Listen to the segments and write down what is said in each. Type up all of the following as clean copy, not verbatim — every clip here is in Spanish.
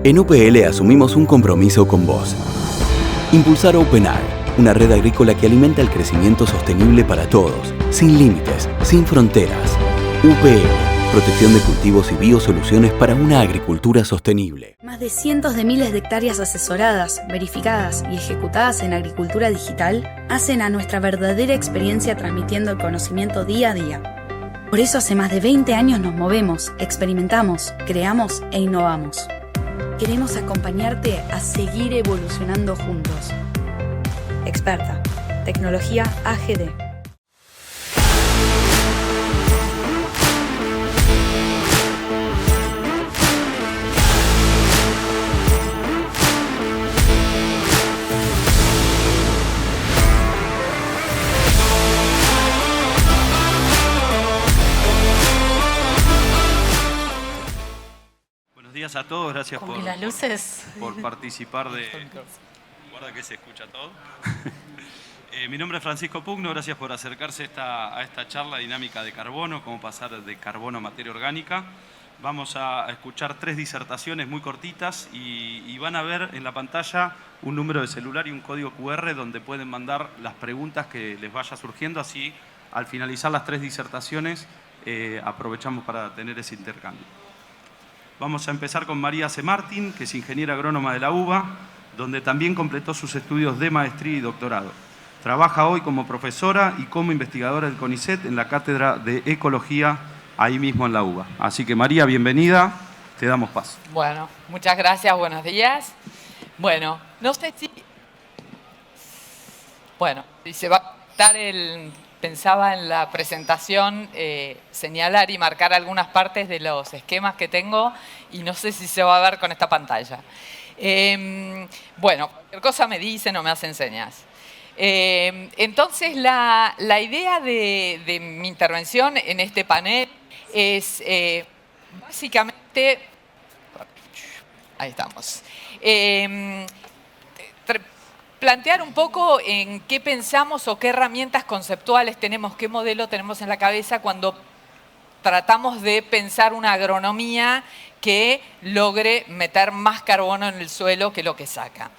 En UPL asumimos un compromiso con vos. Impulsar OpenAg, una red agrícola que alimenta el crecimiento sostenible para todos, sin límites, sin fronteras. UPL, protección de cultivos y biosoluciones para una agricultura sostenible. Más de cientos de miles de hectáreas asesoradas, verificadas y ejecutadas en agricultura digital hacen a nuestra verdadera experiencia transmitiendo el conocimiento día a día. Por eso hace más de 20 años nos movemos, experimentamos, creamos e innovamos. Queremos acompañarte a seguir evolucionando juntos. Experta. Tecnología AGD. Buenos días a todos, gracias por participar de... Guarda que se escucha todo. Mi nombre es Francisco Pugno, gracias por acercarse a esta charla dinámica de carbono, cómo pasar de carbono a materia orgánica. Vamos a escuchar 3 disertaciones muy cortitas y van a ver en la pantalla un número de celular y un código QR donde pueden mandar las preguntas que les vaya surgiendo. Así, al finalizar las 3 disertaciones, aprovechamos para tener ese intercambio. Vamos a empezar con María C. Martín, que es ingeniera agrónoma de la UBA, donde también completó sus estudios de maestría y doctorado. Trabaja hoy como profesora y como investigadora del CONICET en la Cátedra de Ecología, ahí mismo en la UBA. Así que María, bienvenida, te damos paso. Bueno, muchas gracias, buenos días. Bueno, no sé si... Bueno, si se va a dar el... Pensaba en la presentación señalar y marcar algunas partes de los esquemas que tengo y no sé si se va a ver con esta pantalla. Bueno, cualquier cosa me dicen o me hacen señas. Entonces, la idea de mi intervención en este panel es básicamente... Ahí estamos. Plantear un poco en qué pensamos o qué herramientas conceptuales tenemos, qué modelo tenemos en la cabeza cuando tratamos de pensar una agronomía que logre meter más carbono en el suelo que lo que saca.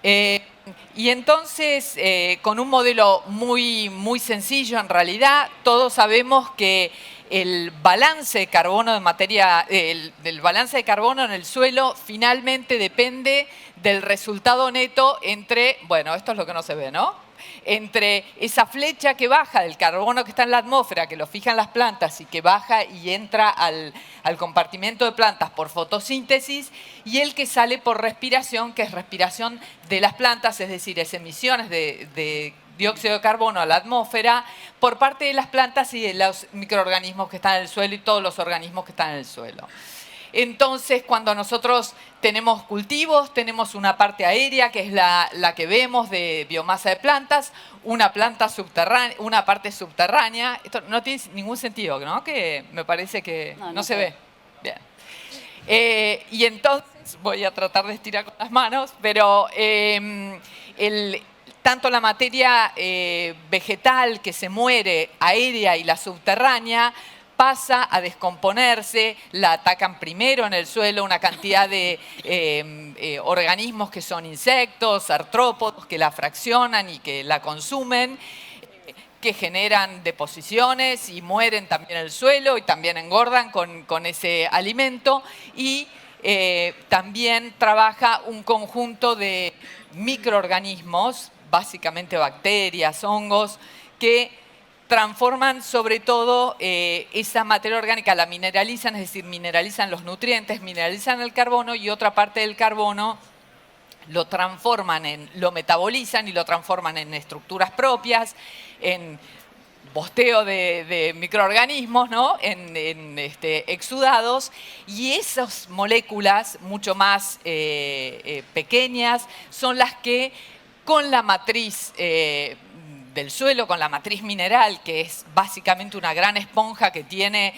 Y entonces, con un modelo muy sencillo en realidad, todos sabemos que el balance de carbono del balance de carbono en el suelo finalmente depende del resultado neto entre, bueno, esto es lo que no se ve, ¿no? Entre esa flecha que baja del carbono que está en la atmósfera, que lo fijan las plantas y que baja y entra al compartimento de plantas por fotosíntesis, y el que sale por respiración, que es respiración de las plantas, es decir, es emisiones de dióxido de carbono a la atmósfera por parte de las plantas y de los microorganismos que están en el suelo y todos los organismos que están en el suelo. Entonces, cuando nosotros tenemos cultivos, tenemos una parte aérea, que es la que vemos de biomasa de plantas, una parte subterránea. Esto no tiene ningún sentido, ¿no? Que me parece que no se ve. Bien. Y entonces, voy a tratar de estirar con las manos, pero tanto la materia vegetal que se muere, aérea y la subterránea, pasa a descomponerse, la atacan primero en el suelo una cantidad de organismos que son insectos, artrópodos, que la fraccionan y que la consumen, que generan deposiciones y mueren también en el suelo y también engordan con ese alimento. Y también trabaja un conjunto de microorganismos, básicamente bacterias, hongos, que transforman sobre todo esa materia orgánica, la mineralizan, es decir, mineralizan los nutrientes, mineralizan el carbono y otra parte del carbono lo metabolizan y lo transforman en estructuras propias, en bosteo de microorganismos, ¿no? en exudados, y esas moléculas mucho más pequeñas son las que con la matriz del suelo, con la matriz mineral, que es básicamente una gran esponja que tiene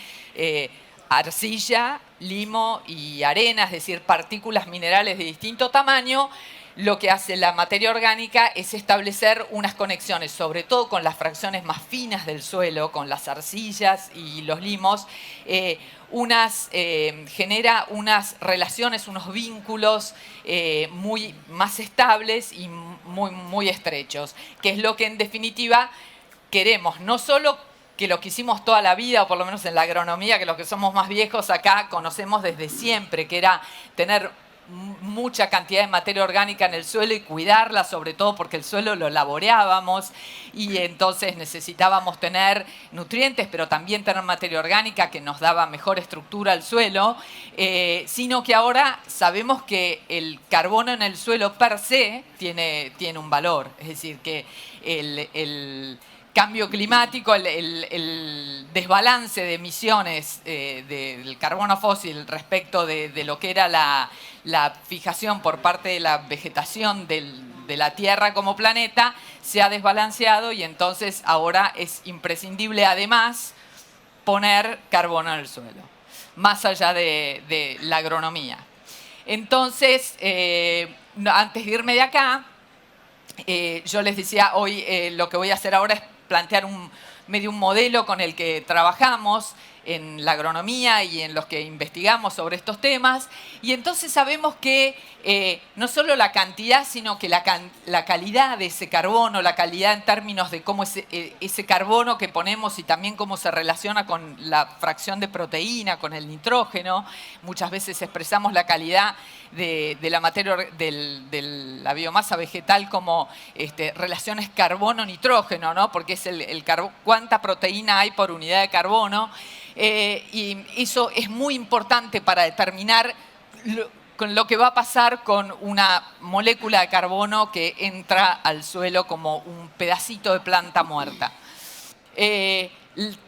arcilla, limo y arena, es decir, partículas minerales de distinto tamaño, lo que hace la materia orgánica es establecer unas conexiones, sobre todo con las fracciones más finas del suelo, con las arcillas y los limos, genera unas relaciones, unos vínculos muy más estables y muy estrechos, que es lo que en definitiva queremos, no solo que lo que hicimos toda la vida, o por lo menos en la agronomía, que los que somos más viejos acá conocemos desde siempre, que era tener mucha cantidad de materia orgánica en el suelo y cuidarla, sobre todo porque el suelo lo laboreábamos y entonces necesitábamos tener nutrientes, pero también tener materia orgánica que nos daba mejor estructura al suelo, sino que ahora sabemos que el carbono en el suelo per se tiene un valor, es decir, que el cambio climático, el desbalance de emisiones del carbono fósil respecto de lo que era la fijación por parte de la vegetación de la Tierra como planeta, se ha desbalanceado y entonces ahora es imprescindible además poner carbono en el suelo, más allá de la agronomía. Entonces, antes de irme de acá, yo les decía, hoy lo que voy a hacer ahora es plantear medio un modelo con el que trabajamos en la agronomía y en los que investigamos sobre estos temas. Y entonces sabemos que no solo la cantidad, sino que la calidad de ese carbono, la calidad en términos de cómo ese carbono que ponemos y también cómo se relaciona con la fracción de proteína, con el nitrógeno. Muchas veces expresamos la calidad de la materia, de la biomasa vegetal como relaciones carbono-nitrógeno, ¿no? Porque es cuánta proteína hay por unidad de carbono. Y eso es muy importante para determinar con lo que va a pasar con una molécula de carbono que entra al suelo como un pedacito de planta muerta.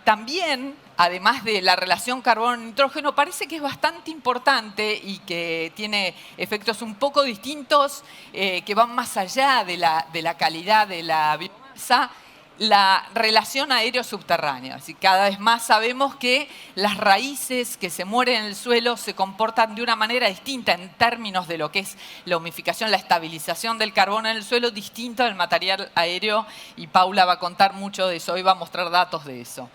También, además de la relación carbono-nitrógeno, parece que es bastante importante y que tiene efectos un poco distintos que van más allá de la calidad de la biomasa, la relación aéreo-subterránea. Así, cada vez más sabemos que las raíces que se mueren en el suelo se comportan de una manera distinta en términos de lo que es la humificación, la estabilización del carbono en el suelo, distinto del material aéreo, y Paula va a contar mucho de eso, hoy va a mostrar datos de eso.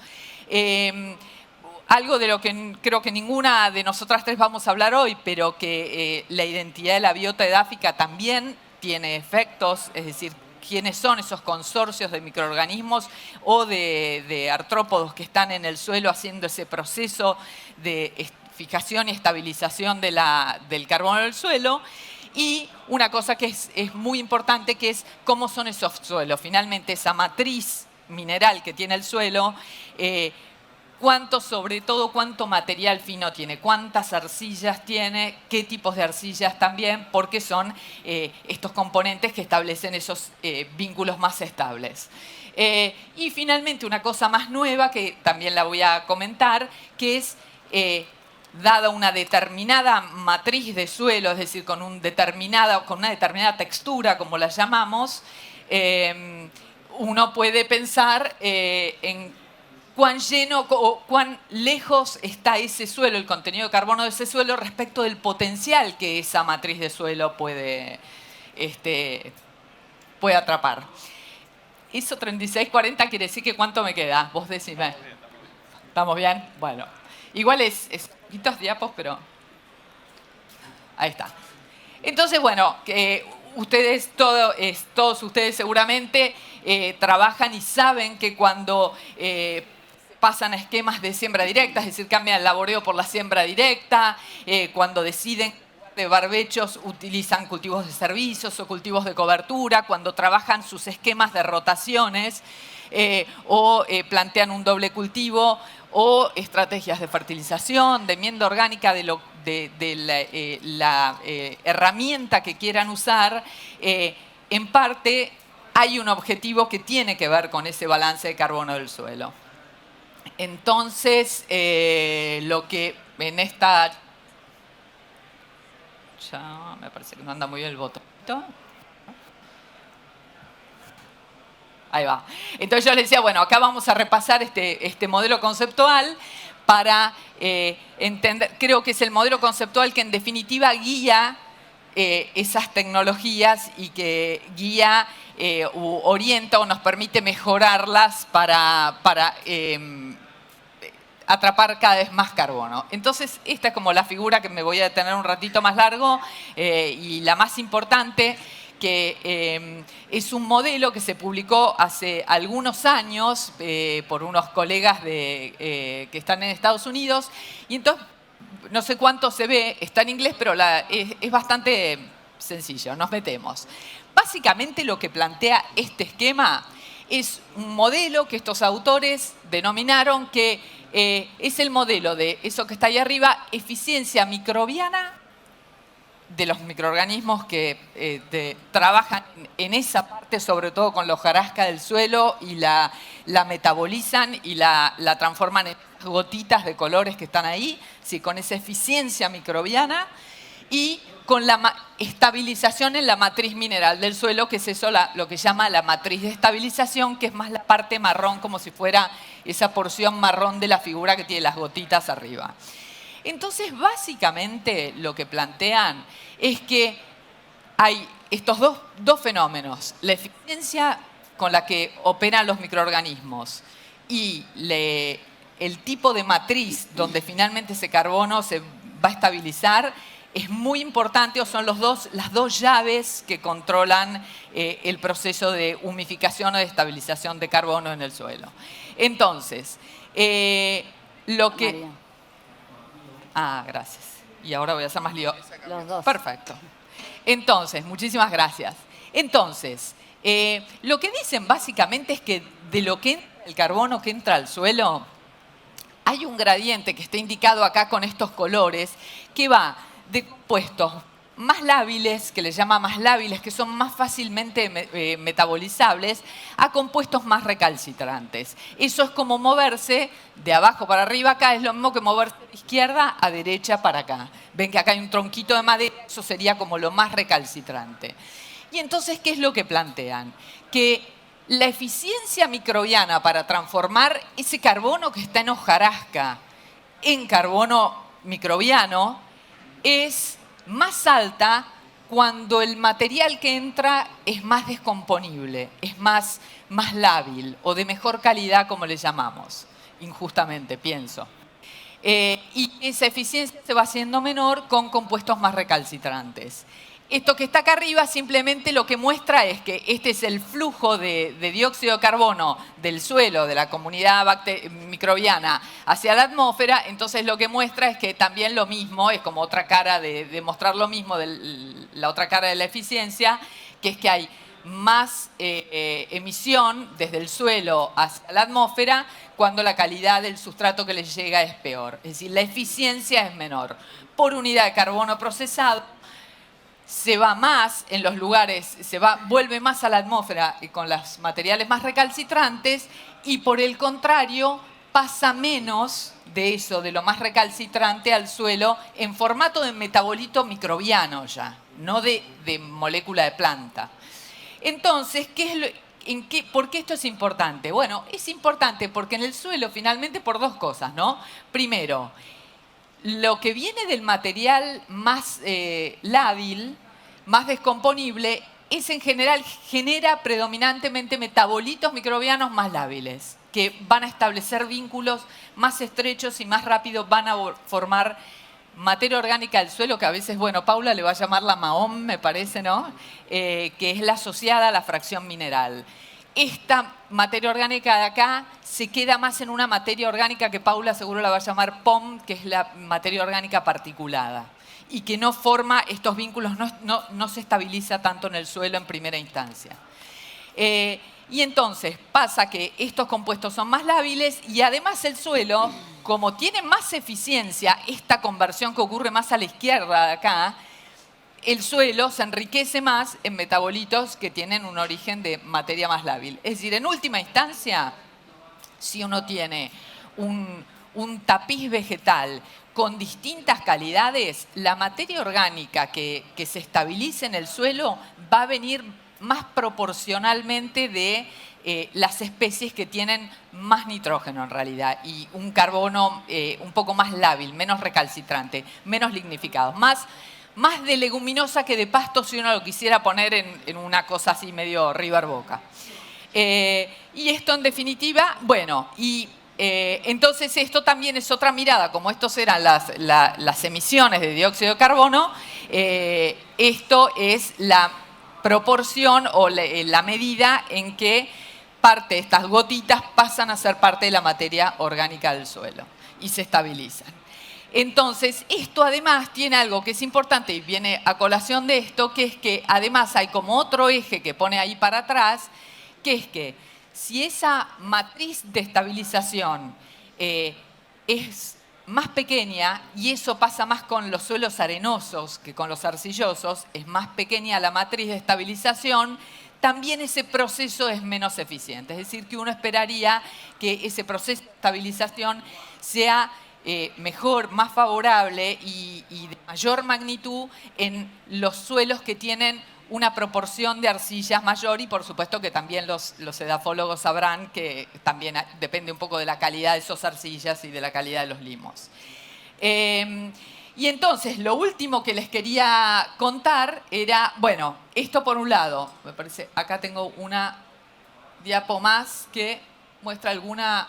Algo de lo que creo que ninguna de nosotras tres vamos a hablar hoy, pero que la identidad de la biota edáfica también tiene efectos, es decir, quiénes son esos consorcios de microorganismos o de artrópodos que están en el suelo haciendo ese proceso de fijación y estabilización del carbono del suelo. Y una cosa que es muy importante, que es cómo son esos suelos. Finalmente, esa matriz mineral que tiene el suelo, sobre todo cuánto material fino tiene, cuántas arcillas tiene, qué tipos de arcillas también, porque son estos componentes que establecen esos vínculos más estables. Y finalmente una cosa más nueva que también la voy a comentar, que es dada una determinada matriz de suelo, es decir, con una determinada textura, como la llamamos, uno puede pensar en cuán lleno o cuán lejos está ese suelo, el contenido de carbono de ese suelo respecto del potencial que esa matriz de suelo puede atrapar. Eso 36-40 quiere decir que ¿cuánto me queda? Vos decime. ¿Estamos bien? Bueno. Igual es poquitos diapos, pero ahí está. Entonces, bueno, todos ustedes seguramente trabajan y saben que cuando pasan a esquemas de siembra directa, es decir, cambian el laboreo por la siembra directa, cuando deciden de barbechos utilizan cultivos de servicios o cultivos de cobertura, cuando trabajan sus esquemas de rotaciones o plantean un doble cultivo o estrategias de fertilización, de enmienda orgánica de la herramienta que quieran usar, en parte hay un objetivo que tiene que ver con ese balance de carbono del suelo. Entonces, lo que en esta... Ya me parece que no anda muy bien el botoncito. Ahí va. Entonces yo les decía, bueno, acá vamos a repasar este modelo conceptual para entender, creo que es el modelo conceptual que en definitiva guía esas tecnologías y que guía u orienta o nos permite mejorarlas para atrapar cada vez más carbono. Entonces, esta es como la figura que me voy a detener un ratito más largo y la más importante, que es un modelo que se publicó hace algunos años por unos colegas que están en Estados Unidos. Y entonces, no sé cuánto se ve, está en inglés, pero es bastante sencillo, nos metemos. Básicamente lo que plantea este esquema es un modelo que estos autores denominaron que es el modelo de eso que está ahí arriba, eficiencia microbiana de los microorganismos que trabajan en esa parte, sobre todo con la hojarasca del suelo, y la metabolizan y la transforman en gotitas de colores que están ahí, ¿sí? Con esa eficiencia microbiana y con la estabilización en la matriz mineral del suelo, que es eso lo que llama la matriz de estabilización, que es más la parte marrón, como si fuera esa porción marrón de la figura que tiene las gotitas arriba. Entonces, básicamente, lo que plantean es que hay estos dos fenómenos, la eficiencia con la que operan los microorganismos y el tipo de matriz donde finalmente ese carbono se va a estabilizar, es muy importante, o son las dos llaves que controlan el proceso de humificación o de estabilización de carbono en el suelo. Entonces, lo que... María. Ah, gracias. Y ahora voy a hacer más lío. Los dos. Perfecto. Entonces, muchísimas gracias. Entonces, lo que dicen básicamente es que de lo que entra el carbono que entra al suelo, hay un gradiente que está indicado acá con estos colores, que va de compuestos más lábiles, que les llama más lábiles, que son más fácilmente metabolizables, a compuestos más recalcitrantes. Eso es como moverse de abajo para arriba acá, es lo mismo que moverse de izquierda a derecha para acá. Ven que acá hay un tronquito de madera, eso sería como lo más recalcitrante. Y entonces, ¿qué es lo que plantean? Que la eficiencia microbiana para transformar ese carbono que está en hojarasca en carbono microbiano es más alta cuando el material que entra es más descomponible, es más lábil o de mejor calidad, como le llamamos, injustamente, pienso. Y esa eficiencia se va haciendo menor con compuestos más recalcitrantes. Esto que está acá arriba simplemente lo que muestra es que este es el flujo de dióxido de carbono del suelo, de la comunidad microbiana hacia la atmósfera. Entonces lo que muestra es que también lo mismo, es como otra cara de mostrar lo mismo, la otra cara de la eficiencia, que es que hay más emisión desde el suelo hacia la atmósfera cuando la calidad del sustrato que les llega es peor. Es decir, la eficiencia es menor. Por unidad de carbono procesado, se va más en los lugares, vuelve más a la atmósfera con los materiales más recalcitrantes y por el contrario pasa menos de eso, de lo más recalcitrante al suelo en formato de metabolito microbiano ya, no de molécula de planta. Entonces, ¿por qué esto es importante? Bueno, es importante porque en el suelo finalmente por dos cosas, ¿no? Primero, lo que viene del material más lábil, más descomponible, es en general genera predominantemente metabolitos microbianos más lábiles, que van a establecer vínculos más estrechos y más rápido van a formar materia orgánica del suelo, que a veces, bueno, Paula le va a llamar la MAOM, me parece, ¿no? Que es la asociada a la fracción mineral. Esta materia orgánica de acá se queda más en una materia orgánica que Paula seguro la va a llamar POM, que es la materia orgánica particulada, y que no forma estos vínculos, no se estabiliza tanto en el suelo en primera instancia. Y entonces pasa que estos compuestos son más lábiles y además el suelo, como tiene más eficiencia, esta conversión que ocurre más a la izquierda de acá, el suelo se enriquece más en metabolitos que tienen un origen de materia más lábil. Es decir, en última instancia, si uno tiene un tapiz vegetal con distintas calidades, la materia orgánica que se estabilice en el suelo va a venir más proporcionalmente de las especies que tienen más nitrógeno en realidad y un carbono un poco más lábil, menos recalcitrante, menos lignificado, más de leguminosa que de pasto si uno lo quisiera poner en una cosa así medio River Boca. Y esto en definitiva, bueno, entonces esto también es otra mirada, como estos eran las emisiones de dióxido de carbono, esto es la proporción o la medida en que parte de estas gotitas pasan a ser parte de la materia orgánica del suelo y se estabilizan. Entonces, esto además tiene algo que es importante y viene a colación de esto, que es que además hay como otro eje que pone ahí para atrás, que es que si esa matriz de estabilización es más pequeña, y eso pasa más con los suelos arenosos que con los arcillosos, es más pequeña la matriz de estabilización, también ese proceso es menos eficiente. Es decir, que uno esperaría que ese proceso de estabilización sea mejor, más favorable y de mayor magnitud en los suelos que tienen una proporción de arcillas mayor, y por supuesto que también los edafólogos sabrán que también depende un poco de la calidad de esas arcillas y de la calidad de los limos. Y entonces, lo último que les quería contar era, bueno, esto por un lado, me parece, acá tengo una diapo más que muestra alguna...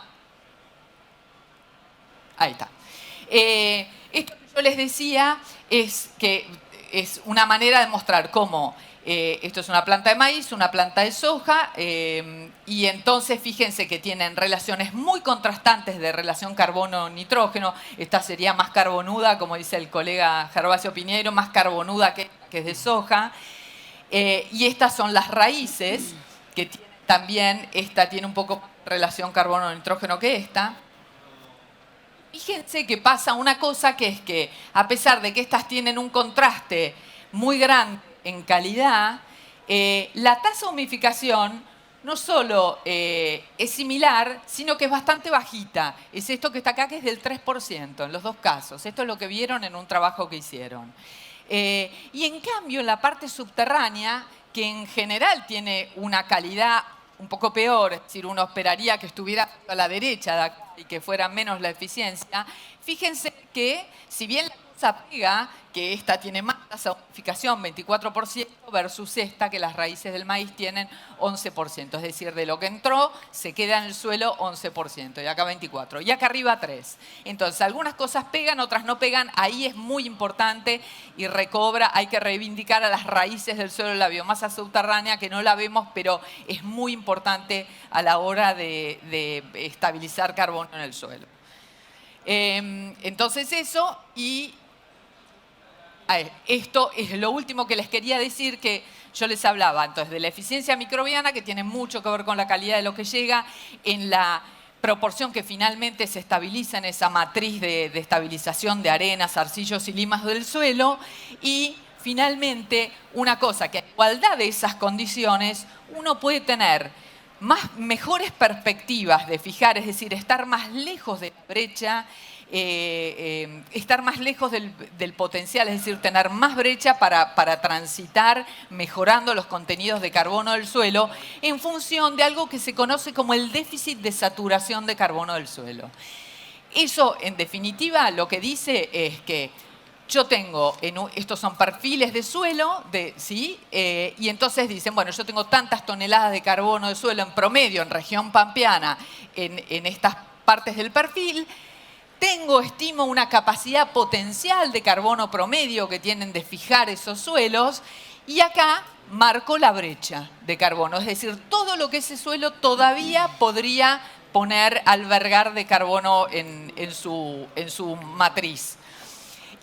Ahí está. Esto que yo les decía es que es una manera de mostrar cómo esto es una planta de maíz, una planta de soja, y entonces fíjense que tienen relaciones muy contrastantes de relación carbono-nitrógeno. Esta sería más carbonuda, como dice el colega Gervasio Piñeiro, más carbonuda que es de soja. Y estas son las raíces, que también esta tiene un poco más relación carbono-nitrógeno que esta. Fíjense que pasa una cosa, que es que a pesar de que estas tienen un contraste muy grande en calidad, la tasa de humificación no solo es similar, sino que es bastante bajita. Es esto que está acá, que es del 3% en los dos casos. Esto es lo que vieron en un trabajo que hicieron. Y en cambio, en la parte subterránea, que en general tiene una calidad un poco peor, es decir, uno esperaría que estuviera a la derecha de acá y que fuera menos la eficiencia, fíjense que si bien la cosa pega, que esta tiene más tasa de humificación, 24%, versus esta, que las raíces del maíz tienen 11%. Es decir, de lo que entró, se queda en el suelo 11%, y acá 24%, y acá arriba 3%. Entonces, algunas cosas pegan, otras no pegan. Ahí es muy importante y hay que reivindicar a las raíces del suelo, la biomasa subterránea, que no la vemos, pero es muy importante a la hora de estabilizar carbono en el suelo. Entonces eso, y esto es lo último que les quería decir, que yo les hablaba entonces de la eficiencia microbiana, que tiene mucho que ver con la calidad de lo que llega, en la proporción que finalmente se estabiliza en esa matriz de estabilización de arenas, arcillos y limas del suelo, y finalmente una cosa, que a igualdad de esas condiciones uno puede tener mejores perspectivas de fijar, es decir, estar más lejos de la brecha, estar más lejos del potencial, es decir, tener más brecha para transitar mejorando los contenidos de carbono del suelo, en función de algo que se conoce como el déficit de saturación de carbono del suelo. Eso, en definitiva, lo que dice es que yo tengo, estos son perfiles de suelo, ¿sí? Y entonces dicen, bueno, yo tengo tantas toneladas de carbono de suelo en promedio en región pampeana en estas partes del perfil. Estimo una capacidad potencial de carbono promedio que tienen de fijar esos suelos, y acá marco la brecha de carbono, es decir, todo lo que ese suelo todavía podría albergar de carbono en su matriz.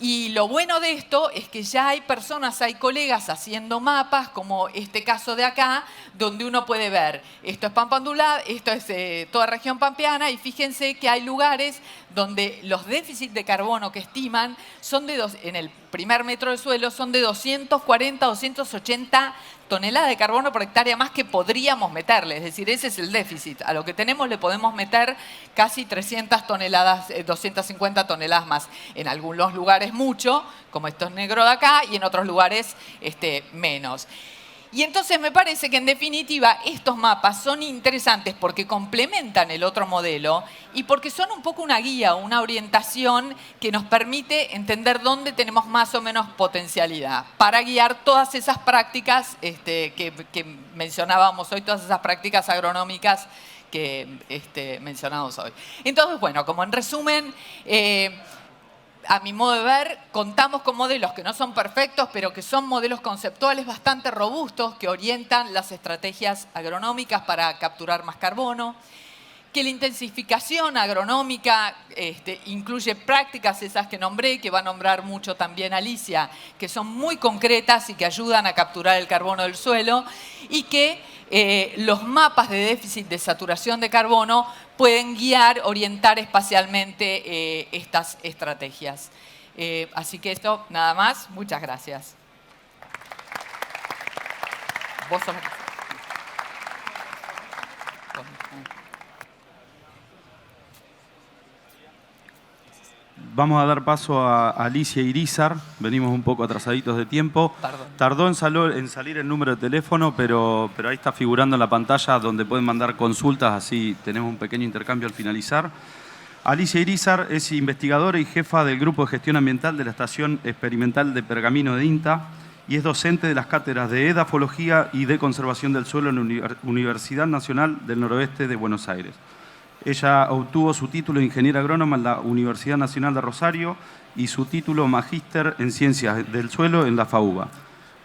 Y lo bueno de esto es que ya hay personas, hay colegas haciendo mapas, como este caso de acá, donde uno puede ver, esto es Pampa Ondulada, esto es toda región pampeana, y fíjense que hay lugares donde los déficits de carbono que estiman son en el primer metro de suelo son de 240, 280 toneladas de carbono por hectárea más que podríamos meterle. Es decir, ese es el déficit. A lo que tenemos le podemos meter casi 300 toneladas, 250 toneladas más. En algunos lugares mucho, como esto es negro de acá, y en otros lugares menos. Y entonces me parece que en definitiva estos mapas son interesantes porque complementan el otro modelo y porque son un poco una guía, una orientación que nos permite entender dónde tenemos más o menos potencialidad para guiar todas esas prácticas que mencionábamos hoy, todas esas prácticas agronómicas que mencionamos hoy. Entonces, bueno, como en resumen, a mi modo de ver, contamos con modelos que no son perfectos, pero que son modelos conceptuales bastante robustos que orientan las estrategias agronómicas para capturar más carbono, que la intensificación agronómica incluye prácticas esas que nombré, que va a nombrar mucho también Alicia, que son muy concretas y que ayudan a capturar el carbono del suelo, y que los mapas de déficit de saturación de carbono pueden guiar, orientar espacialmente estas estrategias. Así que esto, nada más. Muchas gracias. Vos sos... Vamos a dar paso a Alicia Irizar. Venimos un poco atrasaditos de tiempo. Tardó en salir el número de teléfono, pero ahí está figurando en la pantalla donde pueden mandar consultas, así tenemos un pequeño intercambio al finalizar. Alicia Irizar es investigadora y jefa del Grupo de Gestión Ambiental de la Estación Experimental de Pergamino de INTA y es docente de las cátedras de Edafología y de Conservación del Suelo en la Universidad Nacional del Noroeste de Buenos Aires. Ella obtuvo su título de ingeniera agrónoma en la Universidad Nacional de Rosario y su título magíster en Ciencias del Suelo en la FAUBA.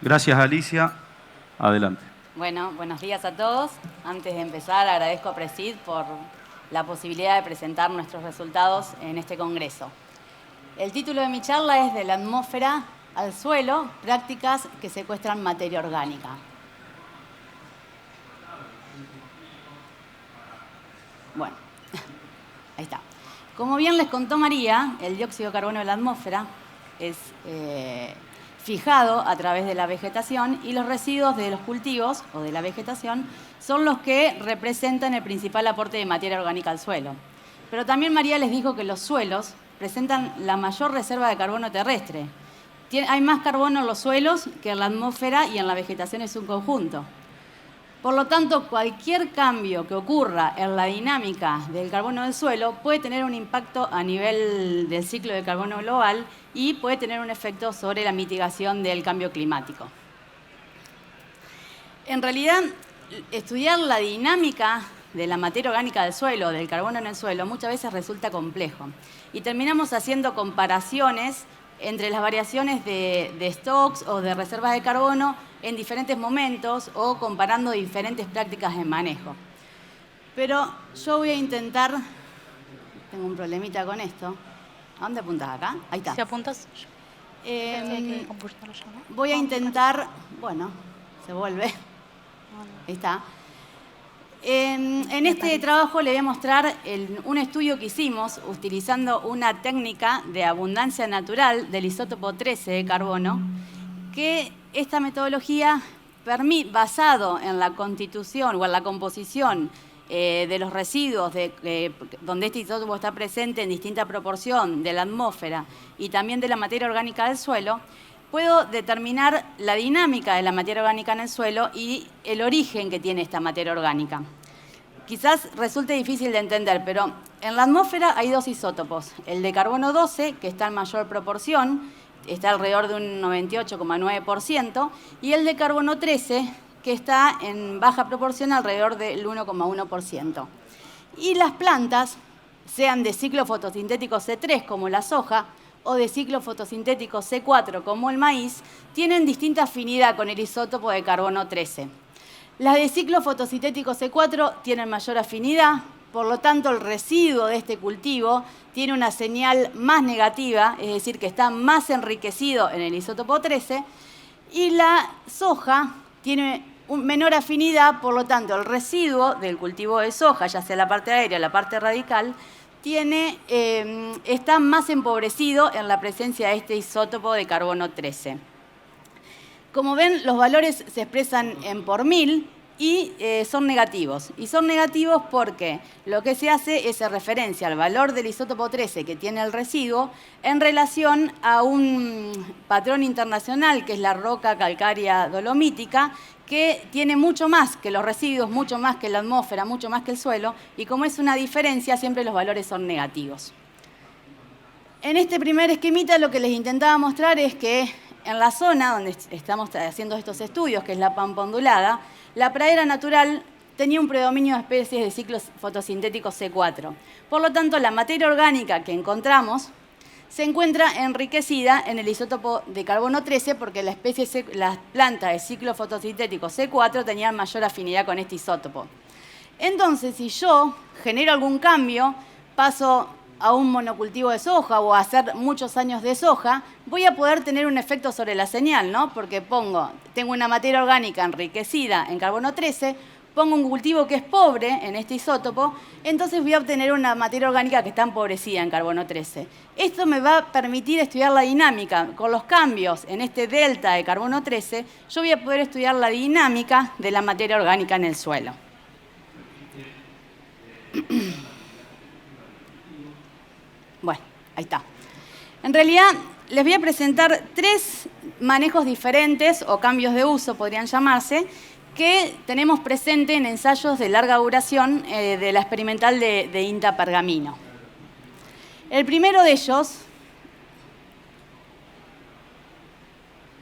Gracias, Alicia. Adelante. Bueno, buenos días a todos. Antes de empezar, agradezco a Presid por la posibilidad de presentar nuestros resultados en este congreso. El título de mi charla es De la atmósfera al suelo, prácticas que secuestran materia orgánica. Bueno, ahí está. Como bien les contó María, el dióxido de carbono de la atmósfera es fijado a través de la vegetación y los residuos de los cultivos o de la vegetación son los que representan el principal aporte de materia orgánica al suelo. Pero también María les dijo que los suelos presentan la mayor reserva de carbono terrestre. Hay más carbono en los suelos que en la atmósfera y en la vegetación es un conjunto. Por lo tanto, cualquier cambio que ocurra en la dinámica del carbono del suelo puede tener un impacto a nivel del ciclo de carbono global y puede tener un efecto sobre la mitigación del cambio climático. En realidad, estudiar la dinámica de la materia orgánica del suelo, del carbono en el suelo, muchas veces resulta complejo. Y terminamos haciendo comparaciones entre las variaciones de stocks o de reservas de carbono en diferentes momentos o comparando diferentes prácticas de manejo. Pero yo voy a intentar... Tengo un problemita con esto. ¿A dónde apuntas acá? Ahí está. Si apuntas... voy a intentar... Bueno, se vuelve. Ahí está. En este trabajo le voy a mostrar un estudio que hicimos utilizando una técnica de abundancia natural del isótopo 13 de carbono, que esta metodología, basado en la constitución o en la composición de los residuos donde este isótopo está presente en distinta proporción de la atmósfera y también de la materia orgánica del suelo, puedo determinar la dinámica de la materia orgánica en el suelo y el origen que tiene esta materia orgánica. Quizás resulte difícil de entender, pero en la atmósfera hay dos isótopos. El de carbono 12, que está en mayor proporción, está alrededor de un 98,9%, y el de carbono 13, que está en baja proporción, alrededor del 1,1%. Y las plantas, sean de ciclo fotosintético C3, como la soja, o de ciclo fotosintético C4, como el maíz, tienen distinta afinidad con el isótopo de carbono 13. Las de ciclo fotosintético C4 tienen mayor afinidad, por lo tanto el residuo de este cultivo tiene una señal más negativa, es decir, que está más enriquecido en el isótopo 13, y la soja tiene menor afinidad, por lo tanto el residuo del cultivo de soja, ya sea la parte aérea o la parte radical, está más empobrecido en la presencia de este isótopo de carbono 13. Como ven, los valores se expresan en por mil y son negativos. Y son negativos porque lo que se hace es referencia al valor del isótopo 13 que tiene el residuo en relación a un patrón internacional que es la roca calcárea dolomítica, que tiene mucho más que los residuos, mucho más que la atmósfera, mucho más que el suelo, y como es una diferencia, siempre los valores son negativos. En este primer esquemita lo que les intentaba mostrar es que en la zona donde estamos haciendo estos estudios, que es la pampa ondulada, la pradera natural tenía un predominio de especies de ciclos fotosintéticos C4. Por lo tanto, la materia orgánica que encontramos se encuentra enriquecida en el isótopo de carbono 13 porque las plantas de ciclo fotosintético C4 tenían mayor afinidad con este isótopo. Entonces, si yo genero algún cambio, paso a un monocultivo de soja o a hacer muchos años de soja, voy a poder tener un efecto sobre la señal, ¿no? Porque tengo una materia orgánica enriquecida en carbono 13, pongo un cultivo que es pobre en este isótopo, entonces voy a obtener una materia orgánica que está empobrecida en carbono 13. Esto me va a permitir estudiar la dinámica. Con los cambios en este delta de carbono 13, yo voy a poder estudiar la dinámica de la materia orgánica en el suelo. Bueno, ahí está. En realidad, les voy a presentar 3 manejos diferentes, o cambios de uso podrían llamarse, que tenemos presente en ensayos de larga duración de la experimental de INTA Pergamino. El primero de ellos,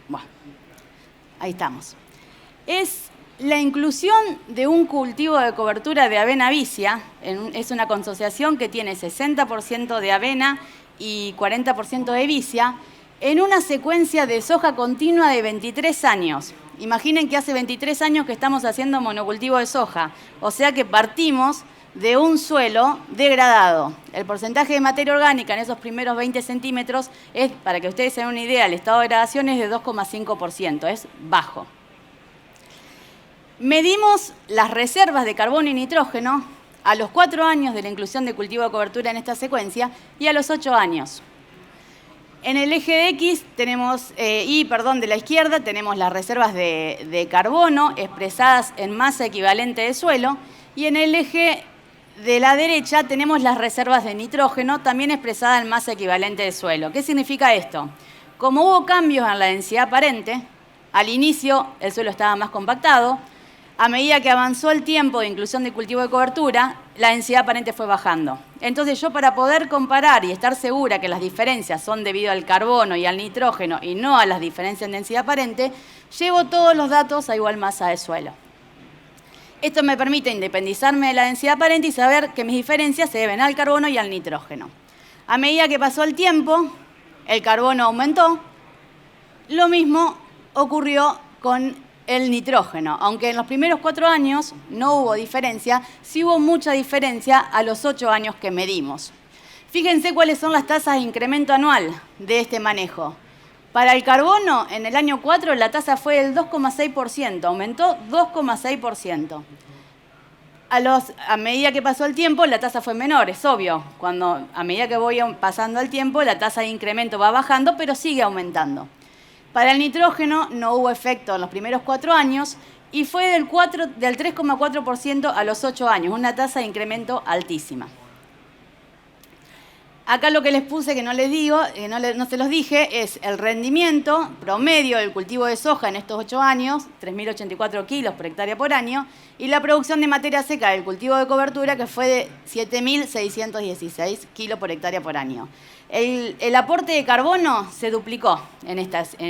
bueno, ahí estamos, es la inclusión de un cultivo de cobertura de avena vicia. Es una consociación que tiene 60% de avena y 40% de vicia, en una secuencia de soja continua de 23 años. Imaginen que hace 23 años que estamos haciendo monocultivo de soja, o sea que partimos de un suelo degradado. El porcentaje de materia orgánica en esos primeros 20 centímetros es, para que ustedes se den una idea, el estado de degradación es de 2,5%, es bajo. Medimos las reservas de carbono y nitrógeno a los 4 años de la inclusión de cultivo de cobertura en esta secuencia y a los 8 años. En el eje de X tenemos, de la izquierda tenemos las reservas de carbono expresadas en masa equivalente de suelo, y en el eje de la derecha tenemos las reservas de nitrógeno también expresadas en masa equivalente de suelo. ¿Qué significa esto? Como hubo cambios en la densidad aparente, al inicio el suelo estaba más compactado, a medida que avanzó el tiempo de inclusión de cultivo de cobertura, la densidad aparente fue bajando. Entonces yo, para poder comparar y estar segura que las diferencias son debido al carbono y al nitrógeno y no a las diferencias en densidad aparente, llevo todos los datos a igual masa de suelo. Esto me permite independizarme de la densidad aparente y saber que mis diferencias se deben al carbono y al nitrógeno. A medida que pasó el tiempo, el carbono aumentó. Lo mismo ocurrió con el nitrógeno. Aunque en los primeros 4 años no hubo diferencia, sí hubo mucha diferencia a los 8 años que medimos. Fíjense cuáles son las tasas de incremento anual de este manejo. Para el carbono, en el año 4 la tasa fue del 2,6%, aumentó 2,6%. A medida que pasó el tiempo, la tasa fue menor, es obvio. A medida que voy pasando el tiempo, la tasa de incremento va bajando, pero sigue aumentando. Para el nitrógeno no hubo efecto en los primeros 4 años y fue del 3,4% a los 8 años, una tasa de incremento altísima. Acá lo que les puse, que no les digo, no se los dije, es el rendimiento promedio del cultivo de soja en estos 8 años, 3.084 kilos por hectárea por año, y la producción de materia seca del cultivo de cobertura, que fue de 7.616 kilos por hectárea por año. El aporte de carbono se duplicó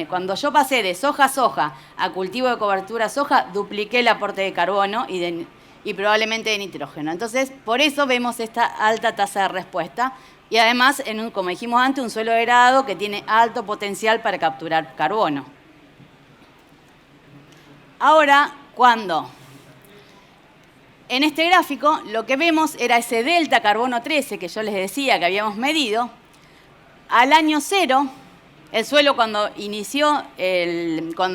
cuando yo pasé de soja a soja a cultivo de cobertura soja, dupliqué el aporte de carbono y probablemente de nitrógeno. Entonces, por eso vemos esta alta tasa de respuesta. Y además, como dijimos antes, un suelo degradado que tiene alto potencial para capturar carbono. Ahora, en este gráfico lo que vemos era ese delta carbono 13 que yo les decía que habíamos medido. Al año 0, el suelo cuando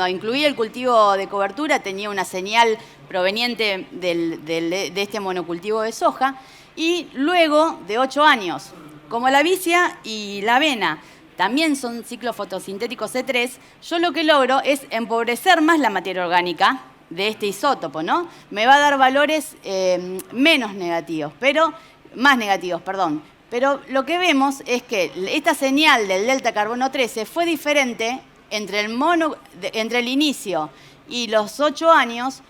incluía el cultivo de cobertura tenía una señal proveniente de este monocultivo de soja, y luego de 8 años, como la vicia y la avena también son ciclos fotosintéticos C3, yo lo que logro es empobrecer más la materia orgánica de este isótopo, ¿no? Me va a dar valores más negativos, perdón. Pero lo que vemos es que esta señal del delta carbono 13 fue diferente entre el inicio y los 8 años,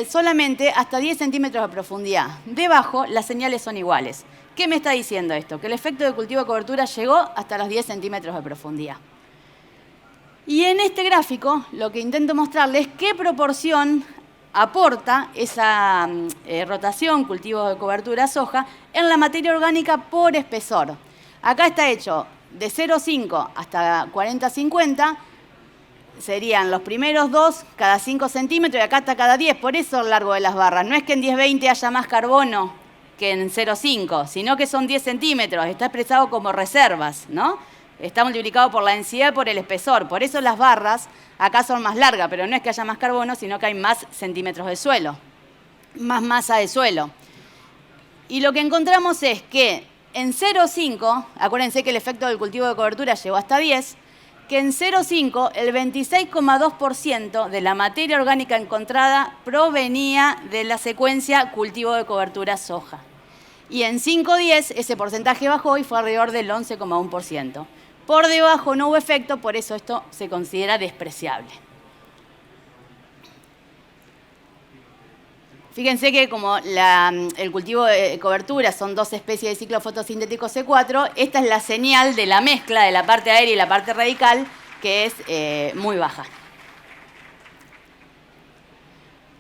solamente hasta 10 centímetros de profundidad. Debajo, las señales son iguales. ¿Qué me está diciendo esto? Que el efecto de cultivo de cobertura llegó hasta los 10 centímetros de profundidad. Y en este gráfico, lo que intento mostrarles es qué proporción aporta esa rotación, cultivo de cobertura soja, en la materia orgánica por espesor. Acá está hecho de 0,5 hasta 40-50, serían los primeros 2 cada 5 centímetros y acá está cada 10, por eso el largo de las barras. No es que en 10-20 haya más carbono que en 0,5, sino que son 10 centímetros, está expresado como reservas, ¿no? Está multiplicado por la densidad por el espesor, por eso las barras acá son más largas, pero no es que haya más carbono, sino que hay más centímetros de suelo, más masa de suelo. Y lo que encontramos es que en 0,5, acuérdense que el efecto del cultivo de cobertura llegó hasta 10, que en 0,5 el 26,2% de la materia orgánica encontrada provenía de la secuencia cultivo de cobertura soja. Y en 5,10 ese porcentaje bajó y fue alrededor del 11,1%. Por debajo no hubo efecto, por eso esto se considera despreciable. Fíjense que como el cultivo de cobertura son 2 especies de ciclo fotosintético C4, esta es la señal de la mezcla de la parte aérea y la parte radical, que es muy baja.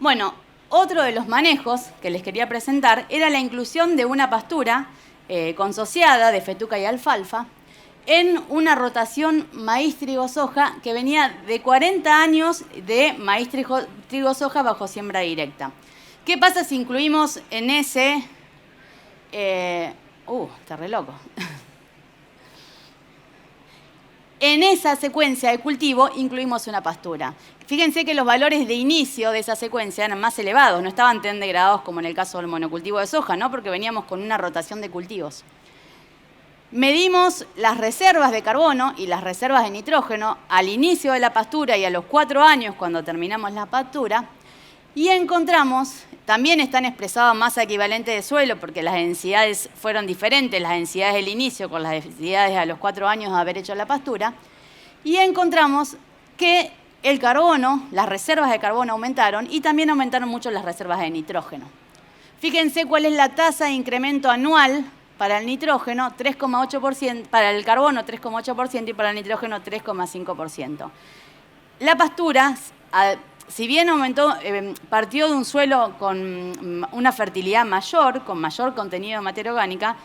Bueno, otro de los manejos que les quería presentar era la inclusión de una pastura consociada de fetuca y alfalfa en una rotación maíz trigo soja que venía de 40 años de maíz trigo soja bajo siembra directa. ¿Qué pasa si incluimos en ese... está re loco. En esa secuencia de cultivo incluimos una pastura. Fíjense que los valores de inicio de esa secuencia eran más elevados, no estaban tan degradados como en el caso del monocultivo de soja, ¿no? Porque veníamos con una rotación de cultivos. Medimos las reservas de carbono y las reservas de nitrógeno al inicio de la pastura y a los 4 años cuando terminamos la pastura y encontramos, también están expresadas masa equivalente de suelo porque las densidades fueron diferentes, las densidades del inicio con las densidades a los 4 años de haber hecho la pastura, y encontramos que el carbono, las reservas de carbono aumentaron y también aumentaron mucho las reservas de nitrógeno. Fíjense cuál es la tasa de incremento anual para el nitrógeno, 3,8%, para el carbono 3,8% y para el nitrógeno 3,5%. La pastura, si bien partió de un suelo con una fertilidad mayor, con mayor contenido de materia orgánica,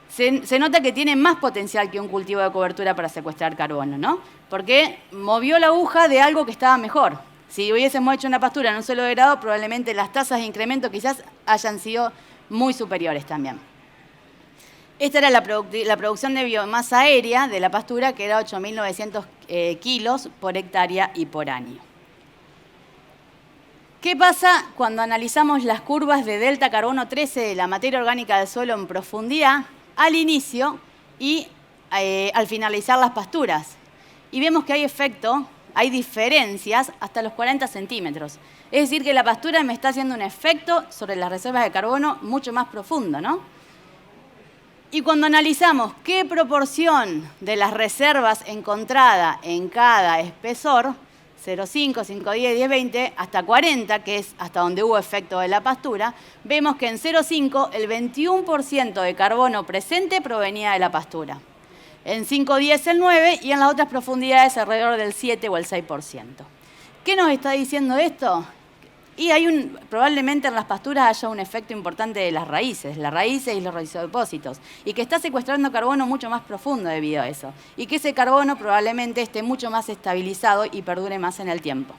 se nota que tiene más potencial que un cultivo de cobertura para secuestrar carbono, ¿no? Porque movió la aguja de algo que estaba mejor. Si hubiésemos hecho una pastura en un suelo degradado, probablemente las tasas de incremento quizás hayan sido muy superiores también. Esta era la producción de biomasa aérea de la pastura, que era 8.900 kilos por hectárea y por año. ¿Qué pasa cuando analizamos las curvas de delta carbono 13 de la materia orgánica del suelo en profundidad al inicio y al finalizar las pasturas? Y vemos que hay efecto, hay diferencias hasta los 40 centímetros. Es decir, que la pastura me está haciendo un efecto sobre las reservas de carbono mucho más profundo, ¿no? Y cuando analizamos qué proporción de las reservas encontradas en cada espesor, 0,5, 5,10, 10,20, hasta 40, que es hasta donde hubo efecto de la pastura, vemos que en 0,5 el 21% de carbono presente provenía de la pastura. En 5,10 el 9% y en las otras profundidades alrededor del 7 o el 6%. ¿Qué nos está diciendo esto? Y probablemente en las pasturas haya un efecto importante de las raíces y los rizodepósitos, y que está secuestrando carbono mucho más profundo debido a eso, y que ese carbono probablemente esté mucho más estabilizado y perdure más en el tiempo.